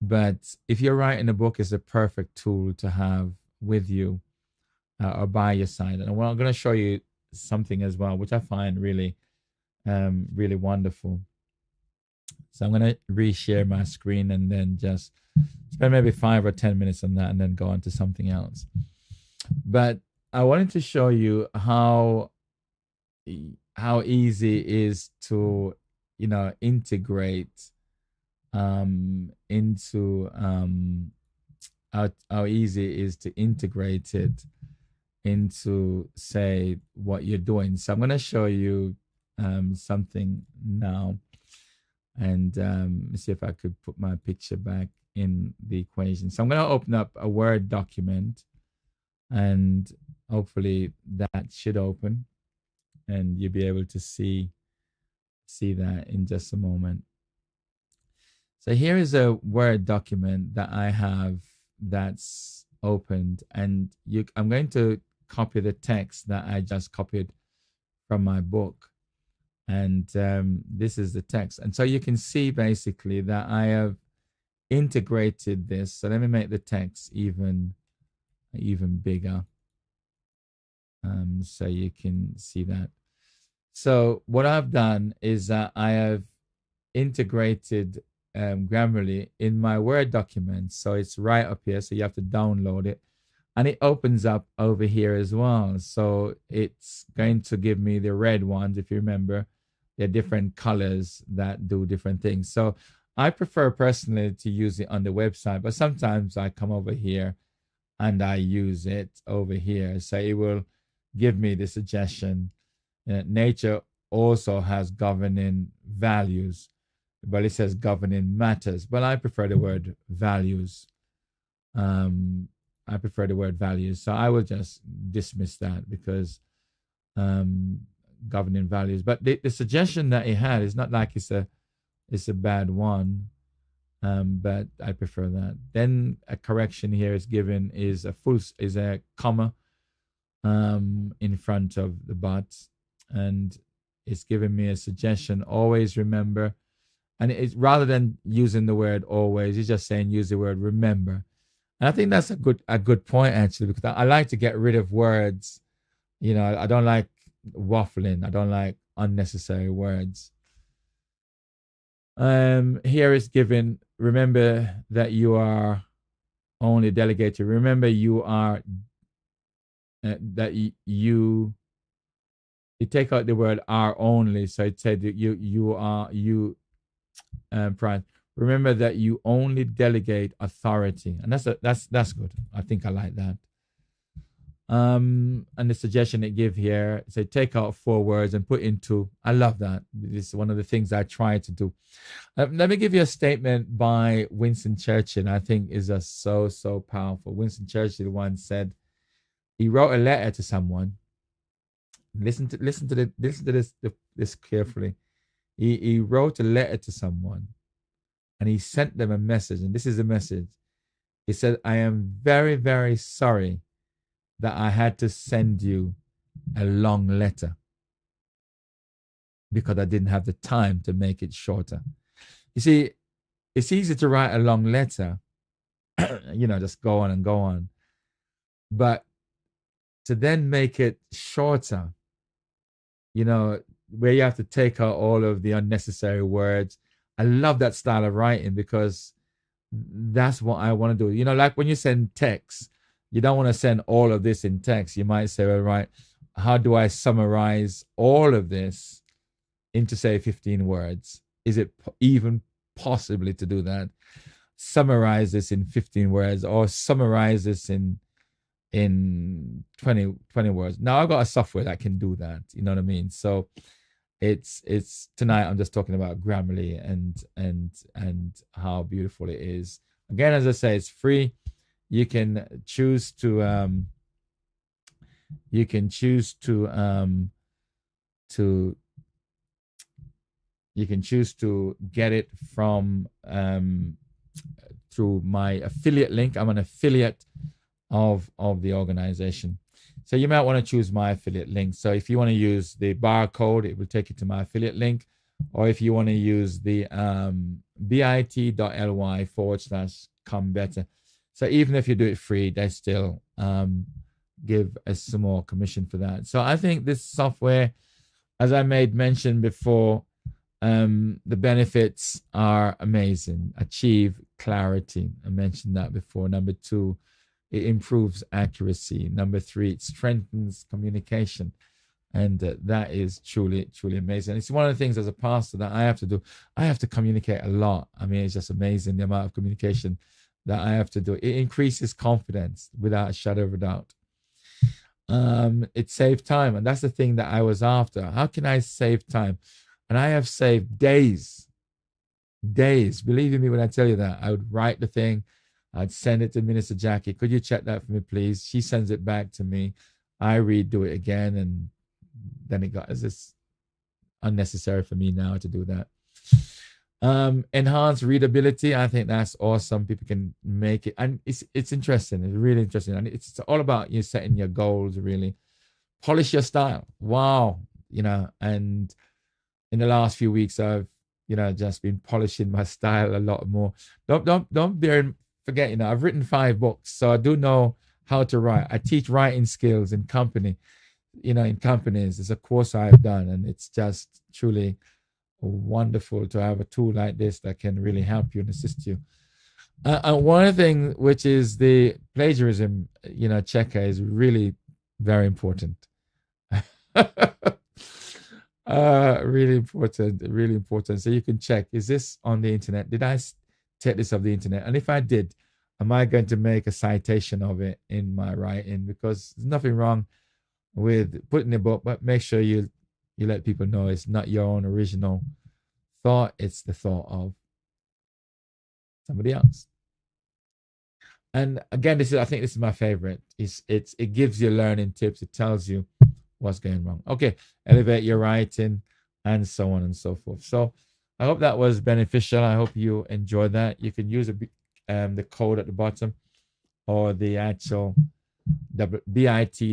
A: But if you're writing a book, it's a perfect tool to have with you or by your side. And well, I'm going to show you something as well, which I find really, really wonderful. So I'm going to reshare my screen and then just spend maybe 5 or 10 minutes on that and then go on to something else. But I wanted to show you how easy it is to, integrate into how easy it is to integrate it into, say, what you're doing. So I'm going to show you something now, and let's see if I could put my picture back in the equation. So I'm going to open up a Word document, and hopefully that should open, and you'll be able to see that in just a moment. So here is a Word document that I have that's opened, and I'm going to copy the text that I just copied from my book. And this is the text. And so you can see basically that I have integrated this. So let me make the text even bigger, so you can see that. So what I've done is that I have integrated Grammarly in my Word document. So it's right up here. So you have to download it. And it opens up over here as well. So it's going to give me the red ones. If you remember, they're different colors that do different things. So I prefer personally to use it on the website, but sometimes I come over here and I use it over here. So it will give me the suggestion. Nature also has governing values, but it says governing matters. But I prefer the word values. I prefer the word values. So I will just dismiss that because governing values. But the suggestion that he had is not like it's a bad one. But I prefer that. Then a correction here is given is a comma in front of the but, and it's giving me a suggestion. Always remember, and it's rather than using the word always, it's just saying use the word remember. And I think that's a good point actually, because I like to get rid of words. I don't like waffling. I don't like unnecessary words. Here is given, remember that you are only delegated. Remember you are, that you take out the word are only. So it said that you are, pride. Remember that you only delegate authority. And that's good. I think I like that. And the suggestion it give here, say take out 4 words and put in 2. I love that. This is one of the things I try to do. Let me give you a statement by Winston Churchill. I think is so powerful. Winston Churchill once said, he wrote a letter to someone. Listen to this carefully. He wrote a letter to someone, and he sent them a message. And this is the message. He said, I am very, very sorry that I had to send you a long letter because I didn't have the time to make it shorter. You see, it's easy to write a long letter, just go on and go on. But to then make it shorter, where you have to take out all of the unnecessary words. I love that style of writing because that's what I want to do. Like when you send text, you don't want to send all of this in text. You might say, well, right, how do I summarize all of this into, say, 15 words? Is it even possibly to do that? Summarize this in 15 words or summarize this in 20 words. Now I've got a software that can do that. You know what I mean? So it's tonight I'm just talking about Grammarly and how beautiful it is. Again, as I say, it's free. You can choose to You can choose to you can choose to get it from through my affiliate link. I'm an affiliate of the organization. So you might want to choose my affiliate link. So if you want to use the barcode, it will take you to my affiliate link. Or if you want to use the bit.ly/come better. So even if you do it free, they still give a small commission for that. So I think this software, as I made mention before, the benefits are amazing. Achieve clarity. I mentioned that before. Number 2, it improves accuracy. Number 3, it strengthens communication. And that is truly, truly amazing. It's one of the things as a pastor that I have to do. I have to communicate a lot. I mean, it's just amazing the amount of communication that I have to do. It increases confidence without a shadow of a doubt. It saves time. And that's the thing that I was after. How can I save time? And I have saved days. Believe me when I tell you that. I would write the thing. I'd send it to Minister Jackie. Could you check that for me, please? She sends it back to me. I redo it again, and then it's just unnecessary for me now to do that. Enhanced readability. I think that's awesome. People can make it, and it's interesting. It's really interesting, and it's all about you setting your goals. Really, polish your style. Wow, and in the last few weeks, I've just been polishing my style a lot more. Don't forget, I've written 5 books, so I do know how to write. I teach writing skills in companies. It's a course I've done, and it's just truly wonderful to have a tool like this that can really help you and assist you. And one thing, which is the plagiarism, checker, is really very important. Really important. So you can check, is this on the internet? Did I take this off the internet? And if I did, am I going to make a citation of it in my writing? Because there's nothing wrong with putting a book, but make sure you let people know it's not your own original thought. It's the thought of somebody else. And again, I think this is my favorite. It gives you learning tips. It tells you what's going wrong. Okay, elevate your writing, and so on and so forth. So I hope that was beneficial. I hope you enjoyed that. You can use the code at the bottom, or the actual bit.ly/come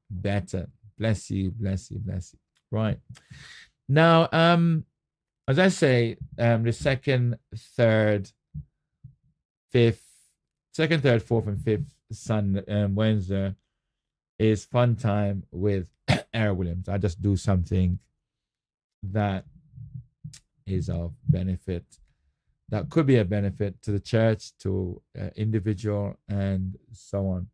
A: better. Bless you. Right. Now, as I say, the second, third, fourth, and fifth Wednesday is fun time with Errol Williams. I just do something that is of benefit, that could be a benefit to the church, to individual, and so on.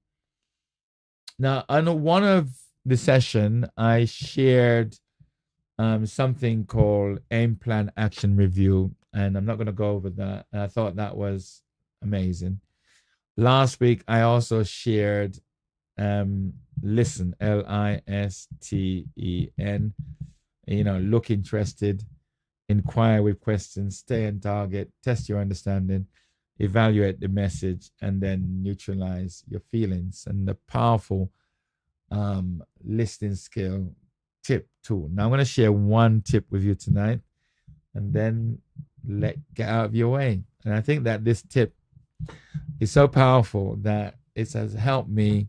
A: Now, on one of the session, I shared something called Aim Plan Action Review, and I'm not going to go over that. And I thought that was amazing. Last week, I also shared Listen, LISTEN. Look interested, inquire with questions, stay on target, test your understanding, evaluate the message, and then neutralize your feelings. And the powerful listening skill tip tool. Now I'm going to share one tip with you tonight, and then get out of your way. And I think that this tip is so powerful that it has helped me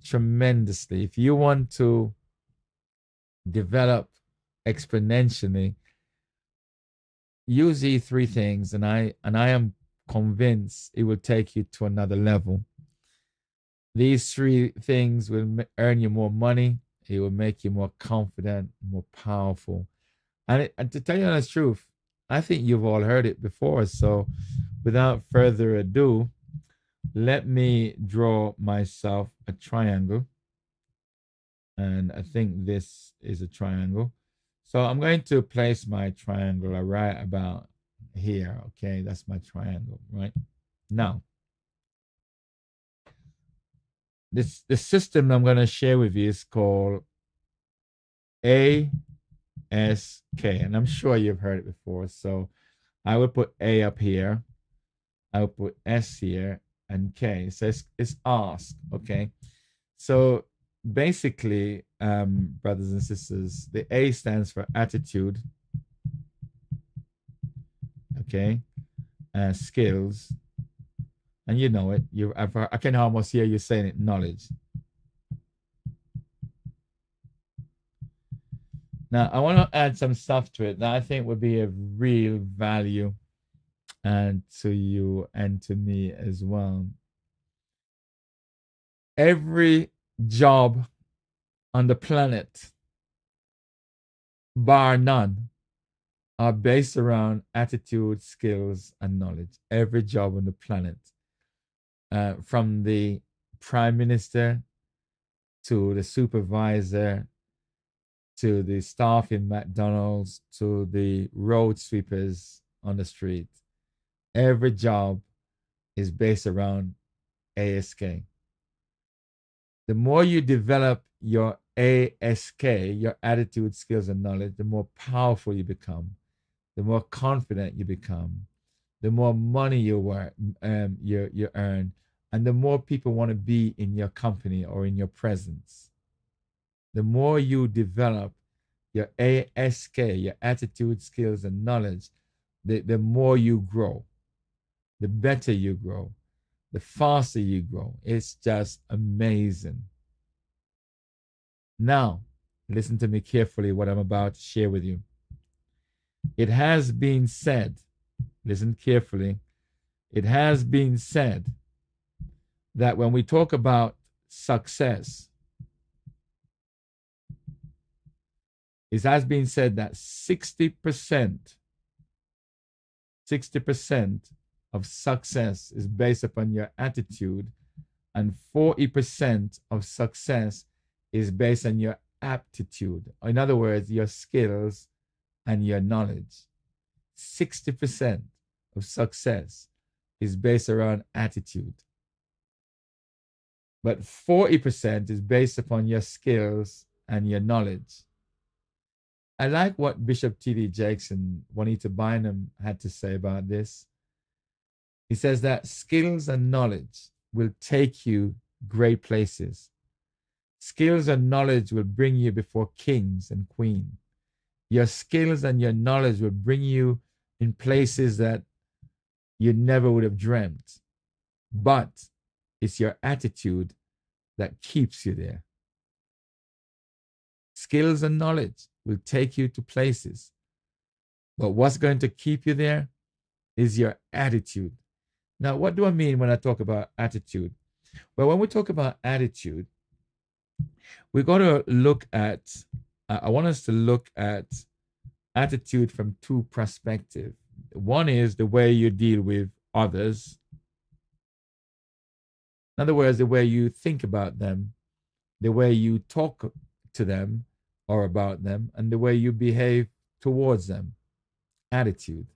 A: tremendously. If you want to develop exponentially, use these 3 things, and I am convinced it will take you to another level. These 3 things will earn you more money. It will make you more confident, more powerful. And to tell you the honest truth, I think you've all heard it before. So without further ado, let me draw myself a triangle. And I think this is a triangle. So I'm going to place my triangle right about here. Okay, that's my triangle, right? Now, the system I'm going to share with you is called ASK, and I'm sure you've heard it before. So I will put A up here. I will put S here, and K. So it's ask. Okay. So basically, brothers and sisters, the A stands for attitude. Okay. Skills, and you know it. I can almost hear you saying it. Knowledge. Now I want to add some stuff to it that I think would be a real value, and to you and to me as well. Every job on the planet, bar none, are based around attitude, skills, and knowledge. Every job on the planet, from the prime minister to the supervisor to the staff in McDonald's to the road sweepers on the street, every job is based around ASK. The more you develop your ASK, your attitude, skills, and knowledge, the more powerful you become, the more confident you become, the more money you earn, and the more people want to be in your company or in your presence. The more you develop your ASK, your attitude, skills, and knowledge, the more you grow, the better you grow, the faster you grow. It's just amazing. Now, listen to me carefully what I'm about to share with you. It has been said, listen carefully, it has been said that when we talk about success, it has been said that 60% of success is based upon your attitude, and 40% of success is based on your aptitude. In other words, your skills and your knowledge. 60% of success is based around attitude. But 40% is based upon your skills and your knowledge. I like what Bishop T.D. Jakes and Juanita Bynum had to say about this. He says that skills and knowledge will take you great places. Skills and knowledge will bring you before kings and queens. Your skills and your knowledge will bring you in places that you never would have dreamt. But it's your attitude that keeps you there. Skills and knowledge will take you to places. But what's going to keep you there is your attitude. Now, what do I mean when I talk about attitude? Well, when we talk about attitude, we're going to look at, I want us to look at attitude from two perspectives. One is the way you deal with others. In other words, the way you think about them, the way you talk to them or about them, and the way you behave towards them. Attitude.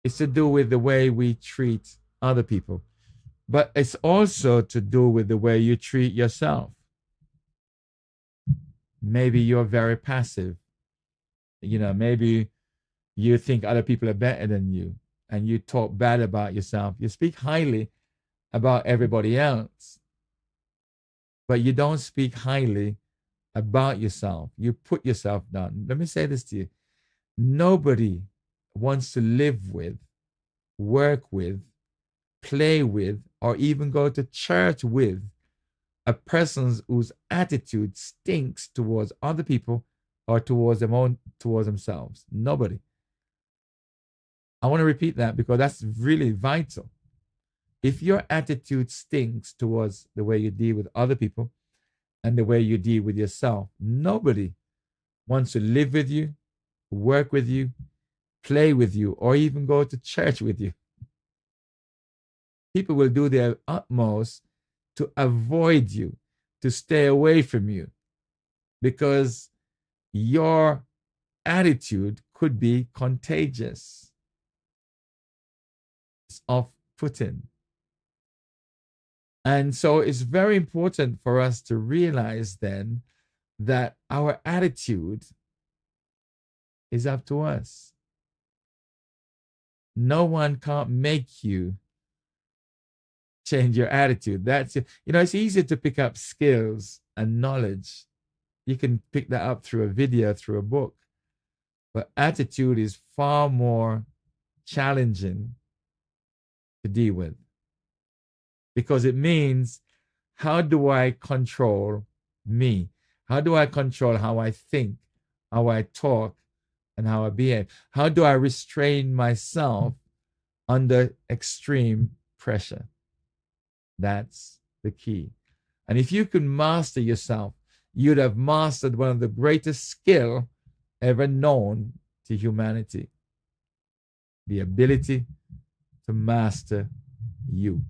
A: It's to do with the way we treat other people, but it's also to do with the way you treat yourself. Maybe you're very passive. Maybe you think other people are better than you and you talk bad about yourself. You speak highly about everybody else, but you don't speak highly about yourself. You put yourself down. Let me say this to you. Nobody wants to live with, work with, play with, or even go to church with a person whose attitude stinks towards other people or towards themselves. Nobody. I want to repeat that because that's really vital. If your attitude stinks towards the way you deal with other people and the way you deal with yourself, nobody wants to live with you, work with you, play with you, or even go to church with you. People will do their utmost to avoid you, to stay away from you, because your attitude could be contagious. It's off-putting. And so it's very important for us to realize then that our attitude is up to us. No one can't make you change your attitude. It's easier to pick up skills and knowledge. You can pick that up through a video, through a book. But attitude is far more challenging to deal with, because it means, how do I control me? How do I control how I think, how I talk, and how I behave? How do I restrain myself under extreme pressure? That's the key. And if you can master yourself, you'd have mastered one of the greatest skill ever known to humanity: the ability to master you.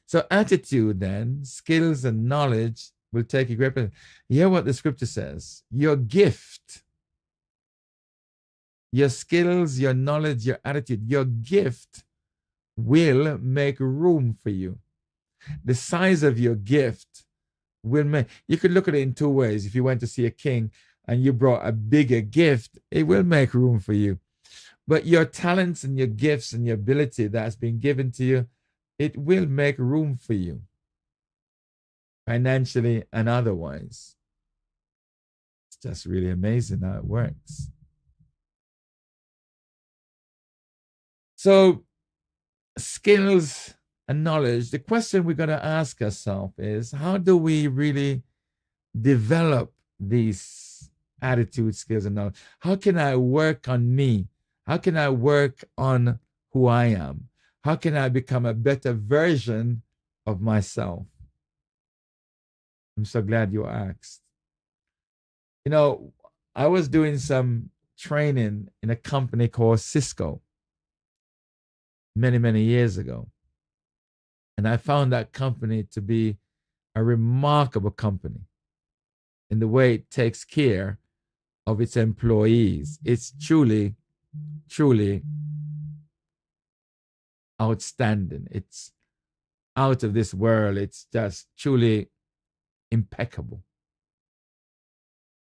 A: So attitude, then, skills and knowledge will take a great place. Hear what the scripture says: your gift, your skills, your knowledge, your attitude, your gift will make room for you. The size of your gift will make, you could look at it in two ways. If you went to see a king and you brought a bigger gift, it will make room for you. But your talents and your gifts and your ability that's been given to you, it will make room for you, financially and otherwise. It's just really amazing how it works. So, skills and knowledge, the question we're going to ask ourselves is, how do we really develop these attitude, skills, and knowledge? How can I work on me? How can I work on who I am? How can I become a better version of myself? I'm so glad you asked. You know, I was doing some training in a company called Cisco many, many years ago. And I found that company to be a remarkable company in the way it takes care of its employees. It's truly, truly outstanding. It's out of this world. It's just truly impeccable.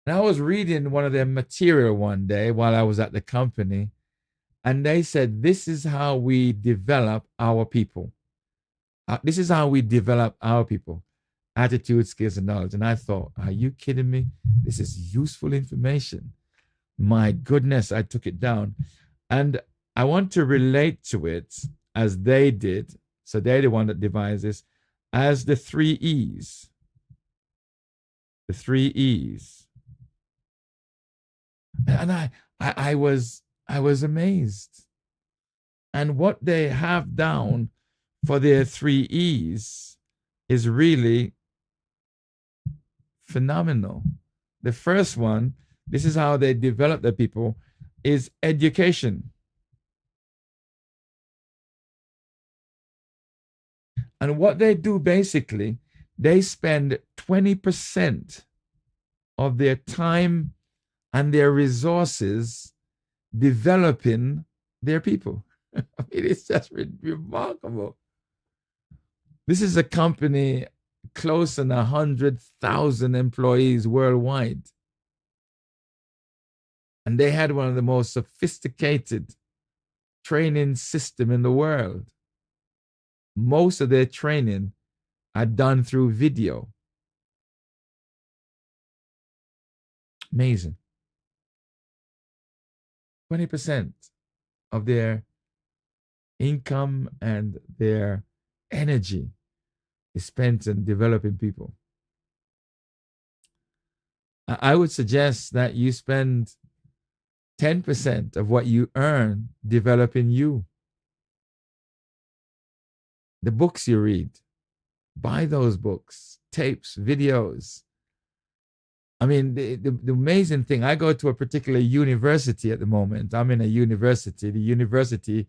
A: And I was reading one of their material one day while I was at the company, and they said, this is how we develop our people. This is how we develop our people: attitude, skills, and knowledge. And I thought, are you kidding me? This is useful information. My goodness, I took it down. And I want to relate to it as they did. So they're the one that devised this, as the 3 E's. The 3 E's. And I was amazed. And what they have down for their 3 E's is really phenomenal. The first one, this is how they develop their people, is education. And what they do basically, they spend 20% of their time and their resources developing their people. I mean, it's just remarkable. This is a company close to 100,000 employees worldwide. And they had one of the most sophisticated training system in the world. Most of their training are done through video. Amazing. 20% of their income and their energy is spent in developing people. I would suggest that you spend 10% of what you earn developing you. The books you read, buy those books, tapes, videos. I mean, the amazing thing, I go to a particular university at the moment. I'm in a university, the university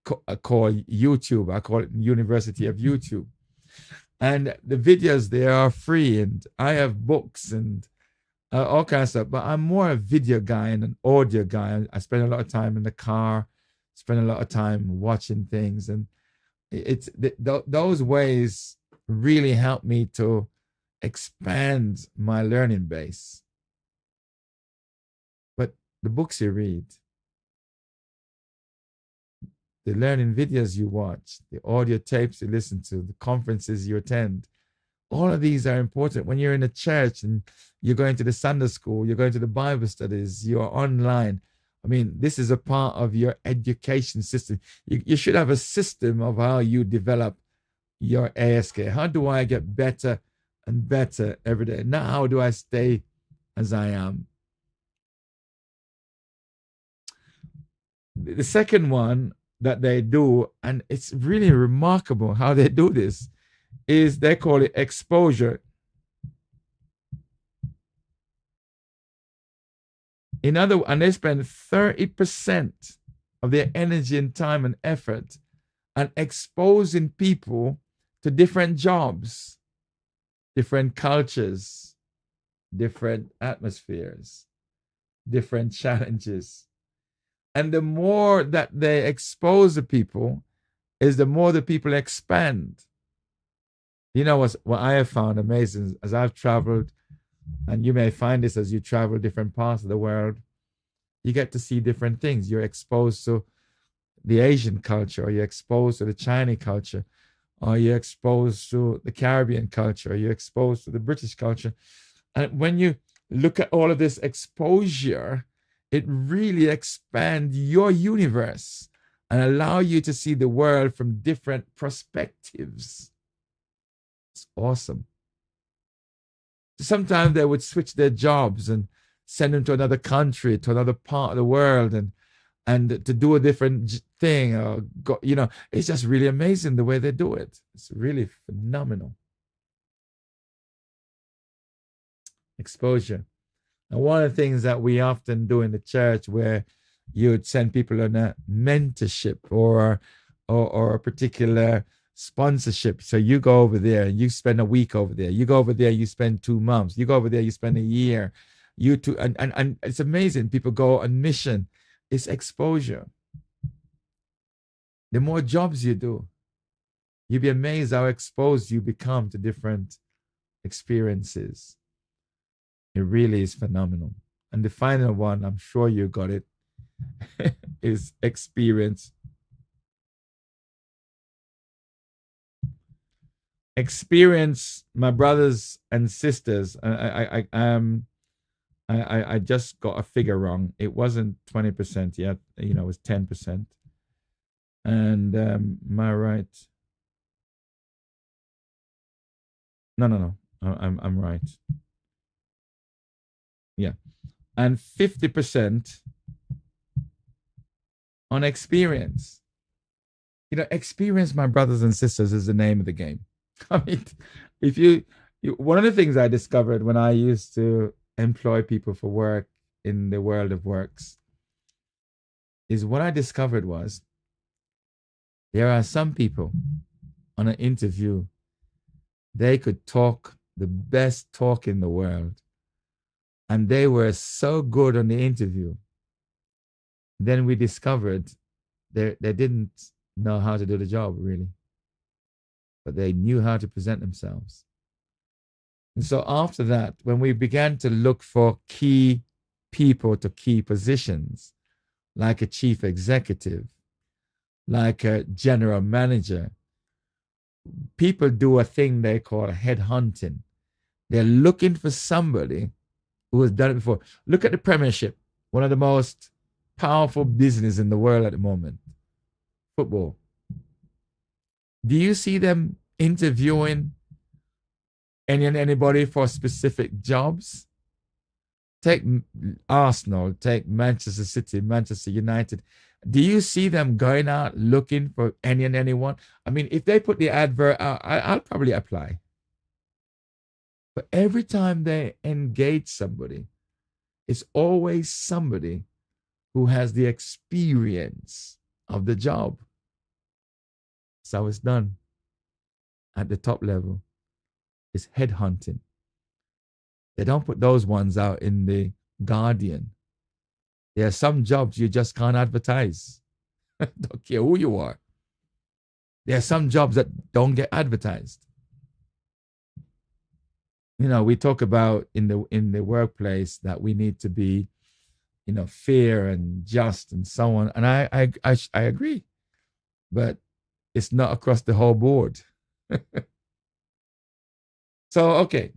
A: called YouTube. I call it University of YouTube. And the videos there are free, and I have books and all kinds of stuff. But I'm more a video guy and an audio guy. I spend a lot of time in the car, spend a lot of time watching things. And those ways really help me to expand my learning base. But the books you read, the learning videos you watch, the audio tapes you listen to, the conferences you attend. All of these are important. When you're in a church and you're going to the Sunday school, you're going to the Bible studies, you're online. I mean, this is a part of your education system. You should have a system of how you develop your ASK. How do I get better and better every day? Not how do I stay as I am. The second one that they do, and it's really remarkable how they do this, is they call it exposure. And they spend 30% of their energy and time and effort on exposing people to different jobs, different cultures, different atmospheres, different challenges. And the more that they expose the people, is the more the people expand. You know what I have found amazing as I've traveled, and you may find this as you travel different parts of the world, you get to see different things. You're exposed to the Asian culture, or you're exposed to the Chinese culture, or you're exposed to the Caribbean culture, or you're exposed to the British culture. And when you look at all of this exposure, it really expands your universe and allow you to see the world from different perspectives. It's awesome. Sometimes they would switch their jobs and send them to another country, to another part of the world, and to do a different thing. Or go, it's just really amazing the way they do it. It's really phenomenal. Exposure. And one of the things that we often do in the church, where you would send people on a mentorship or a particular sponsorship. So you go over there, you spend a week over there. You go over there, you spend 2 months. You go over there, you spend a year. And it's amazing. People go on mission. It's exposure. The more jobs you do, you'll be amazed how exposed you become to different experiences. It really is phenomenal. And the final one, I'm sure you got it, is experience. Experience, my brothers and sisters. I just got a figure wrong. It wasn't 20% yet. It was 10%. And am I right? No. I'm right. Yeah. And 50% on experience. Experience, my brothers and sisters, is the name of the game. I mean, if you one of the things I discovered when I used to employ people for work in the world of works is what I discovered was there are some people on an interview, they could talk the best talk in the world, and they were so good on the interview. Then we discovered they didn't know how to do the job, really, but they knew how to present themselves. And so after that, when we began to look for key people to key positions, like a chief executive, like a general manager, people do a thing they call headhunting. They're looking for somebody who has done it before. Look at the Premiership, one of the most powerful business in the world at the moment, football. Do you see them interviewing anybody for specific jobs? Take Arsenal, take Manchester City, Manchester United. Do you see them going out looking for anyone? I mean, if they put the advert out, I'll probably apply. But every time they engage somebody, it's always somebody who has the experience of the job. That's how it's done at the top level. It's headhunting. They don't put those ones out in the Guardian. There are some jobs you just can't advertise. Don't care who you are. There are some jobs that don't get advertised. We talk about in the workplace that we need to be, fair and just and so on. And I agree. but it's not across the whole board. So, okay,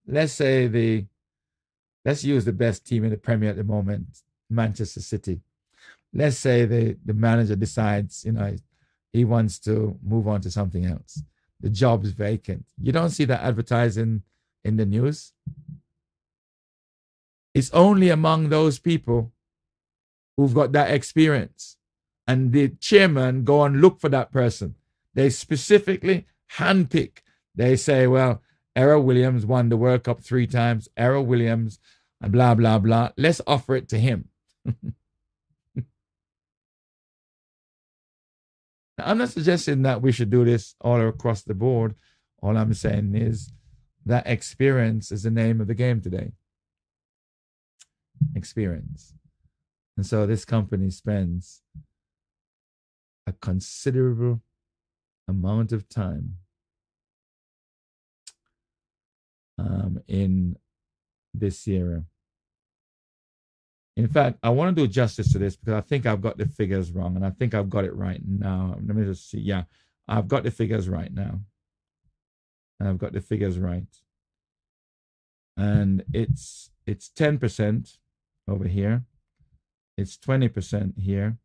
A: let's use the best team in the Premier at the moment, Manchester City. Let's say the manager decides, he wants to move on to something else. The job is vacant. You don't see that advertising in the news. It's only among those people who've got that experience. And the chairman go and look for that person. They specifically handpick. They say, well, Errol Williams won the World Cup 3 times. Errol Williams, and blah, blah, blah. Let's offer it to him. I'm not suggesting that we should do this all across the board. All I'm saying is that experience is the name of the game today. Experience. And so this company spends a considerable amount of time in this era. In fact, I want to do justice to this because I think I've got the figures wrong, and I think I've got it right now. Let me just see. Yeah, I've got the figures right now. And I've got the figures right. And it's 10% over here. It's 20% here.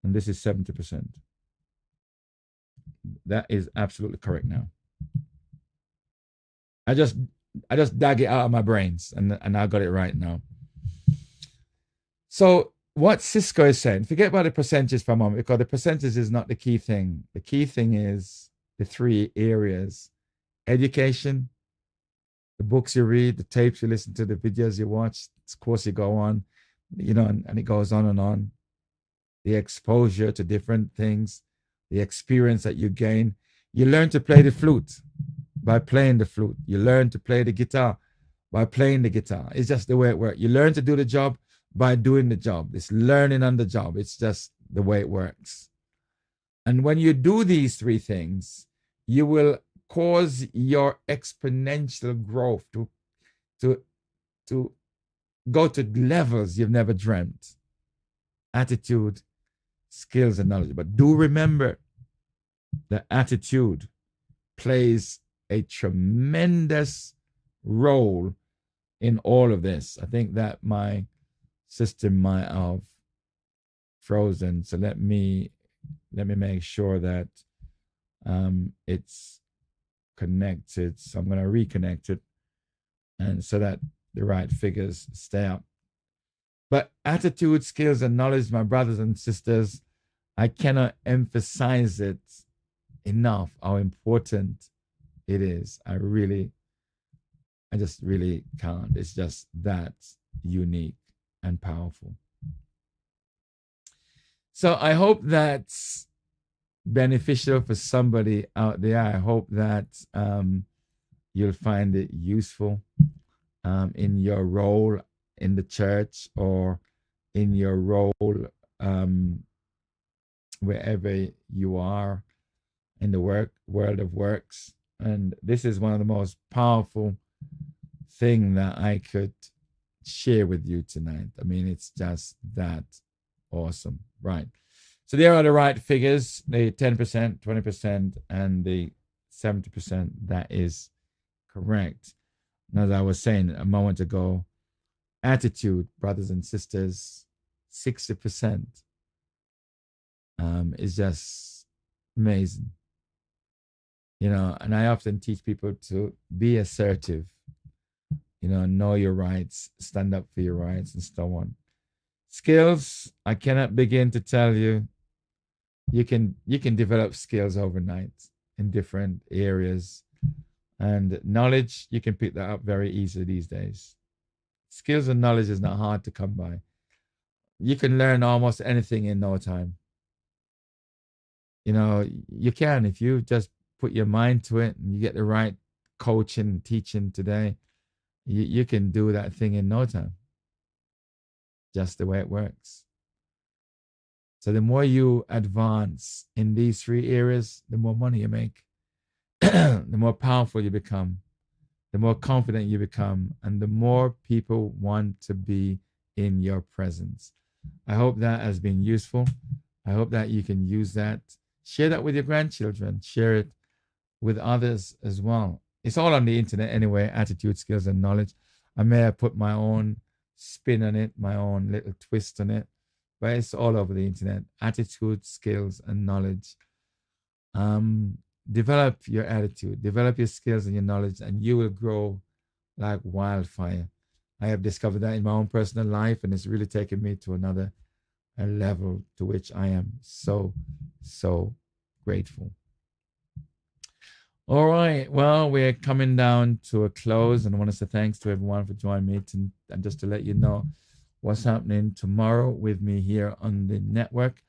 A: And this is 70%. That is absolutely correct now. I just dug it out of my brains, and I got it right now. So what Cisco is saying, forget about the percentages for a moment, because the percentage is not the key thing. The key thing is the 3 areas: education, the books you read, the tapes you listen to, the videos you watch, of course you go on, and it goes on and on. The exposure to different things, the experience that you gain. You learn to play the flute by playing the flute. You learn to play the guitar by playing the guitar. It's just the way it works. You learn to do the job by doing the job. It's learning on the job. It's just the way it works. And when you do these 3 things, you will cause your exponential growth to go to levels you've never dreamt. Attitude, skills, and knowledge. But do remember that attitude plays a tremendous role in all of this. I think that my system might have frozen, so let me make sure that it's connected. So I'm going to reconnect it, and so that the right figures stay up. But attitude, skills, and knowledge, my brothers and sisters, I cannot emphasize it enough how important it is. I just really can't. It's just that unique and powerful. So I hope that's beneficial for somebody out there. I hope that you'll find it useful in your role in the church, or in your role wherever you are in the world of works. And this is one of the most powerful thing that I could share with you tonight. I mean, it's just that awesome. Right. So there are the right figures, the 10%, 20%, and the 70%. That is correct. And as I was saying a moment ago, attitude, brothers and sisters, 60% is just amazing. And I often teach people to be assertive, know your rights, stand up for your rights, and so on. Skills, I cannot begin to tell you. You can develop skills overnight in different areas. And knowledge, you can pick that up very easily these days. Skills and knowledge is not hard to come by. You can learn almost anything in no time. You can, if you just put your mind to it and you get the right coaching and teaching today, you can do that thing in no time. Just the way it works. So the more you advance in these 3 areas, the more money you make, the more powerful you become, the more confident you become, and the more people want to be in your presence. I hope that has been useful. I hope that you can use that Share that with your grandchildren. Share it with others as well. It's all on the internet anyway, attitude, skills, and knowledge. I may have put my own spin on it, my own little twist on it, but it's all over the internet. Attitude, skills, and knowledge. Um, Develop your attitude, develop your skills and your knowledge, and you will grow like wildfire. I have discovered that in my own personal life, and it's really taken me to another level to which I am so grateful. All right. Well, we're coming down to a close, and I want to say thanks to everyone for joining me. And just to let you know what's happening tomorrow with me here on the network.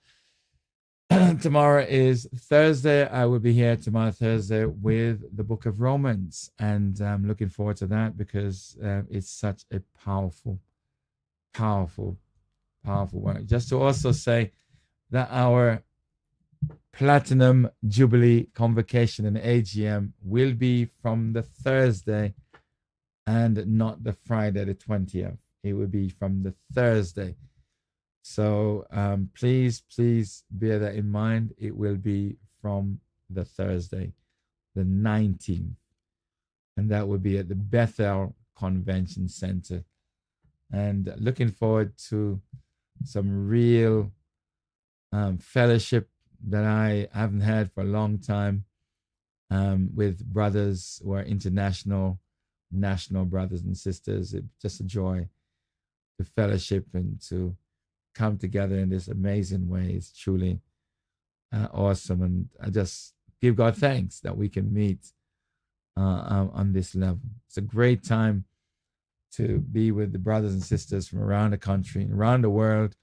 A: Tomorrow is Thursday. I will be here tomorrow, Thursday, with the book of Romans. And I'm looking forward to that because it's such a powerful work. Just to also say that our Platinum Jubilee Convocation and AGM will be from the Thursday and not the Friday the 20th. It will be from the Thursday. So please bear that in mind. It will be from the Thursday, the 19th. And that will be at the Bethel Convention Center. And looking forward to some real fellowship that I haven't had for a long time with brothers who are international, national brothers and sisters. It's just a joy to fellowship and to come together in this amazing way. It's truly awesome. And I just give God thanks that we can meet on this level. It's a great time to be with the brothers and sisters from around the country and around the world.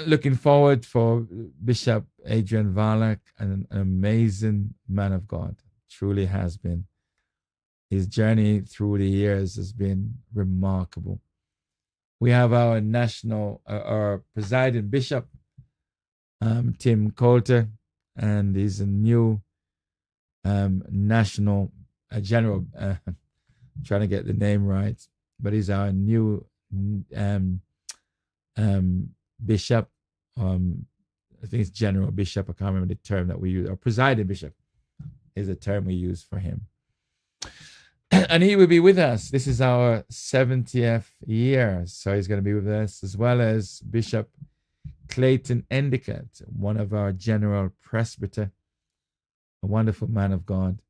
A: Looking forward for Bishop Adrian Varlak, an amazing man of God. Truly has been. His journey through the years has been remarkable. We have our national, our presiding bishop, Tim Coulter, and he's a new national general. Trying to get the name right, but he's our new bishop. I think it's general bishop. I can't remember the term that we use. Or presiding bishop is a term we use for him. And he will be with us. This is our 70th year. So he's going to be with us, as well as Bishop Clayton Endicott, one of our general presbyter, a wonderful man of God,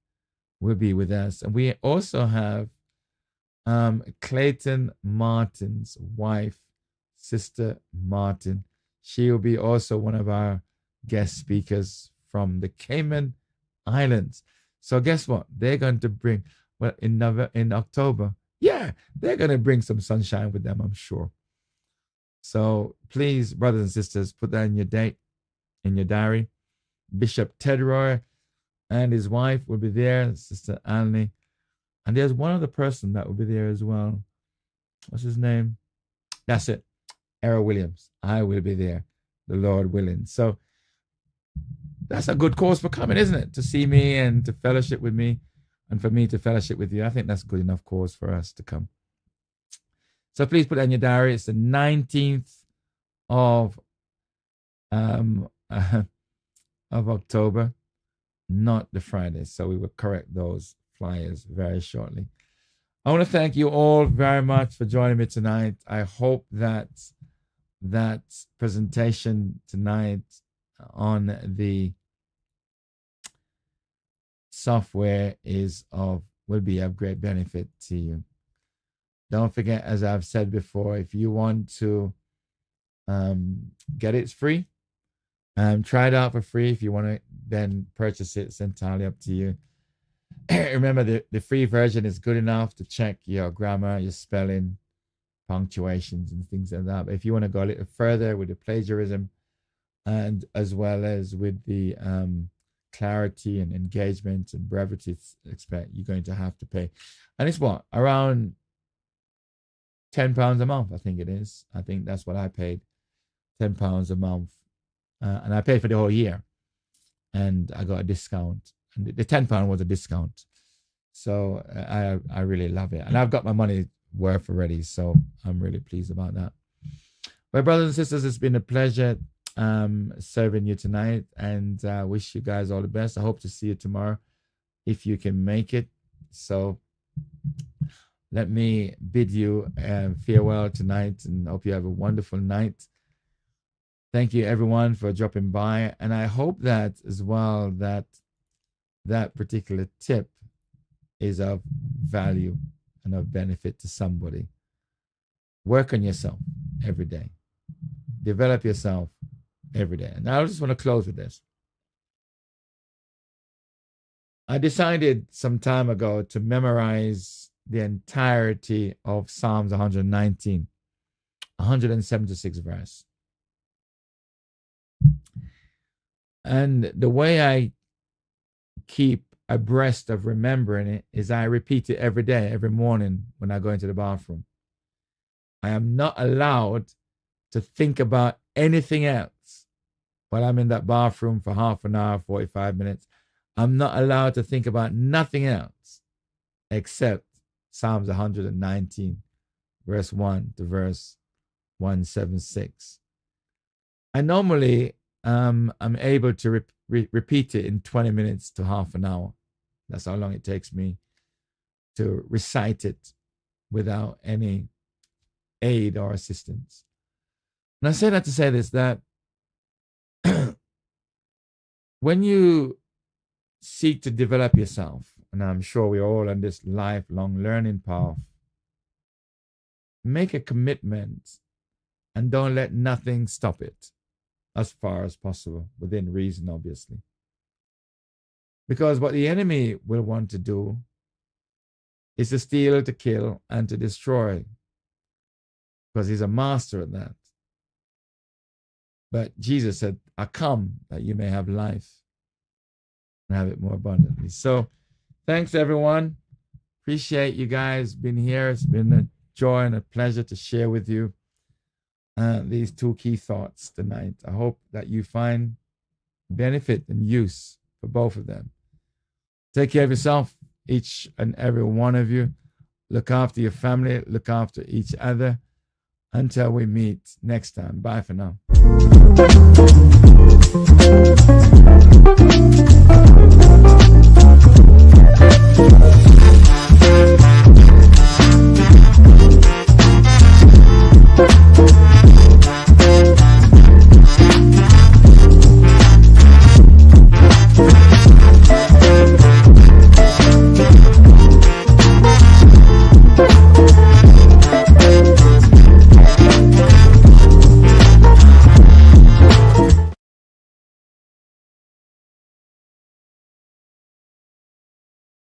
A: will be with us. And we also have Clayton Martin's wife, Sister Martin. She will be also one of our guest speakers from the Cayman Islands. So guess what? They're going to bring, well, in October, yeah, they're going to bring some sunshine with them, I'm sure. So please, brothers and sisters, put that in your date, in your diary. Bishop Ted Roy and his wife will be there, Sister Annie. And there's one other person that will be there as well. What's his name? That's it. Errol Williams. I will be there, the Lord willing. So that's a good cause for coming, isn't it? To see me and to fellowship with me, and for me to fellowship with you. I think that's good enough cause for us to come. So please put that in your diary. It's the 19th of October, not the Friday. So we will correct those flyers very shortly. I want to thank you all very much for joining me tonight. I hope that that presentation tonight on the software will be of great benefit to you. Don't forget, as I've said before, if you want to get it, it's free. Try it out for free. If you want to then purchase it, it's entirely up to you. Remember, the free version is good enough to check your grammar, your spelling, punctuations, and things like that. But if you want to go a little further with the plagiarism, and as well as with the clarity and engagement and brevity, you're going to have to pay. And it's what? Around £10 a month, I think it is. I think that's what I paid, £10 a month. And I paid for the whole year. And I got a discount. And the £10 was a discount. So I really love it. And I've got my money worth already. So I'm really pleased about that. Well, brothers and sisters, it's been a pleasure. serving you tonight, and wish you guys all the best. I hope to see you tomorrow if you can make it. So let me bid you farewell tonight, and hope you have a wonderful night. Thank you everyone for dropping by, and I hope that as well that particular tip is of value and of benefit to somebody. Work on yourself every day. Develop yourself every day. And I just want to close with this. I decided some time ago to memorize the entirety of Psalms 119, 176 verse. And the way I keep abreast of remembering it is I repeat it every day, every morning when I go into the bathroom. I am not allowed to think about anything else while I'm in that bathroom for half an hour, 45 minutes. I'm not allowed to think about nothing else except Psalms 119, verse 1 to verse 176. I normally I'm able to repeat it in 20 minutes to half an hour. That's how long it takes me to recite it without any aid or assistance. And I say that to say this, that when you seek to develop yourself, and I'm sure we're all on this lifelong learning path, make a commitment and don't let nothing stop it, as far as possible, within reason, obviously. Because what the enemy will want to do is to steal, to kill, and to destroy, because he's a master at that. But Jesus said, I come that you may have life and have it more abundantly. So thanks, everyone. Appreciate you guys being here. It's been a joy and a pleasure to share with you these two key thoughts tonight. I hope that you find benefit and use for both of them. Take care of yourself, each and every one of you. Look after your family. Look after each other. Until we meet next time. Bye for now.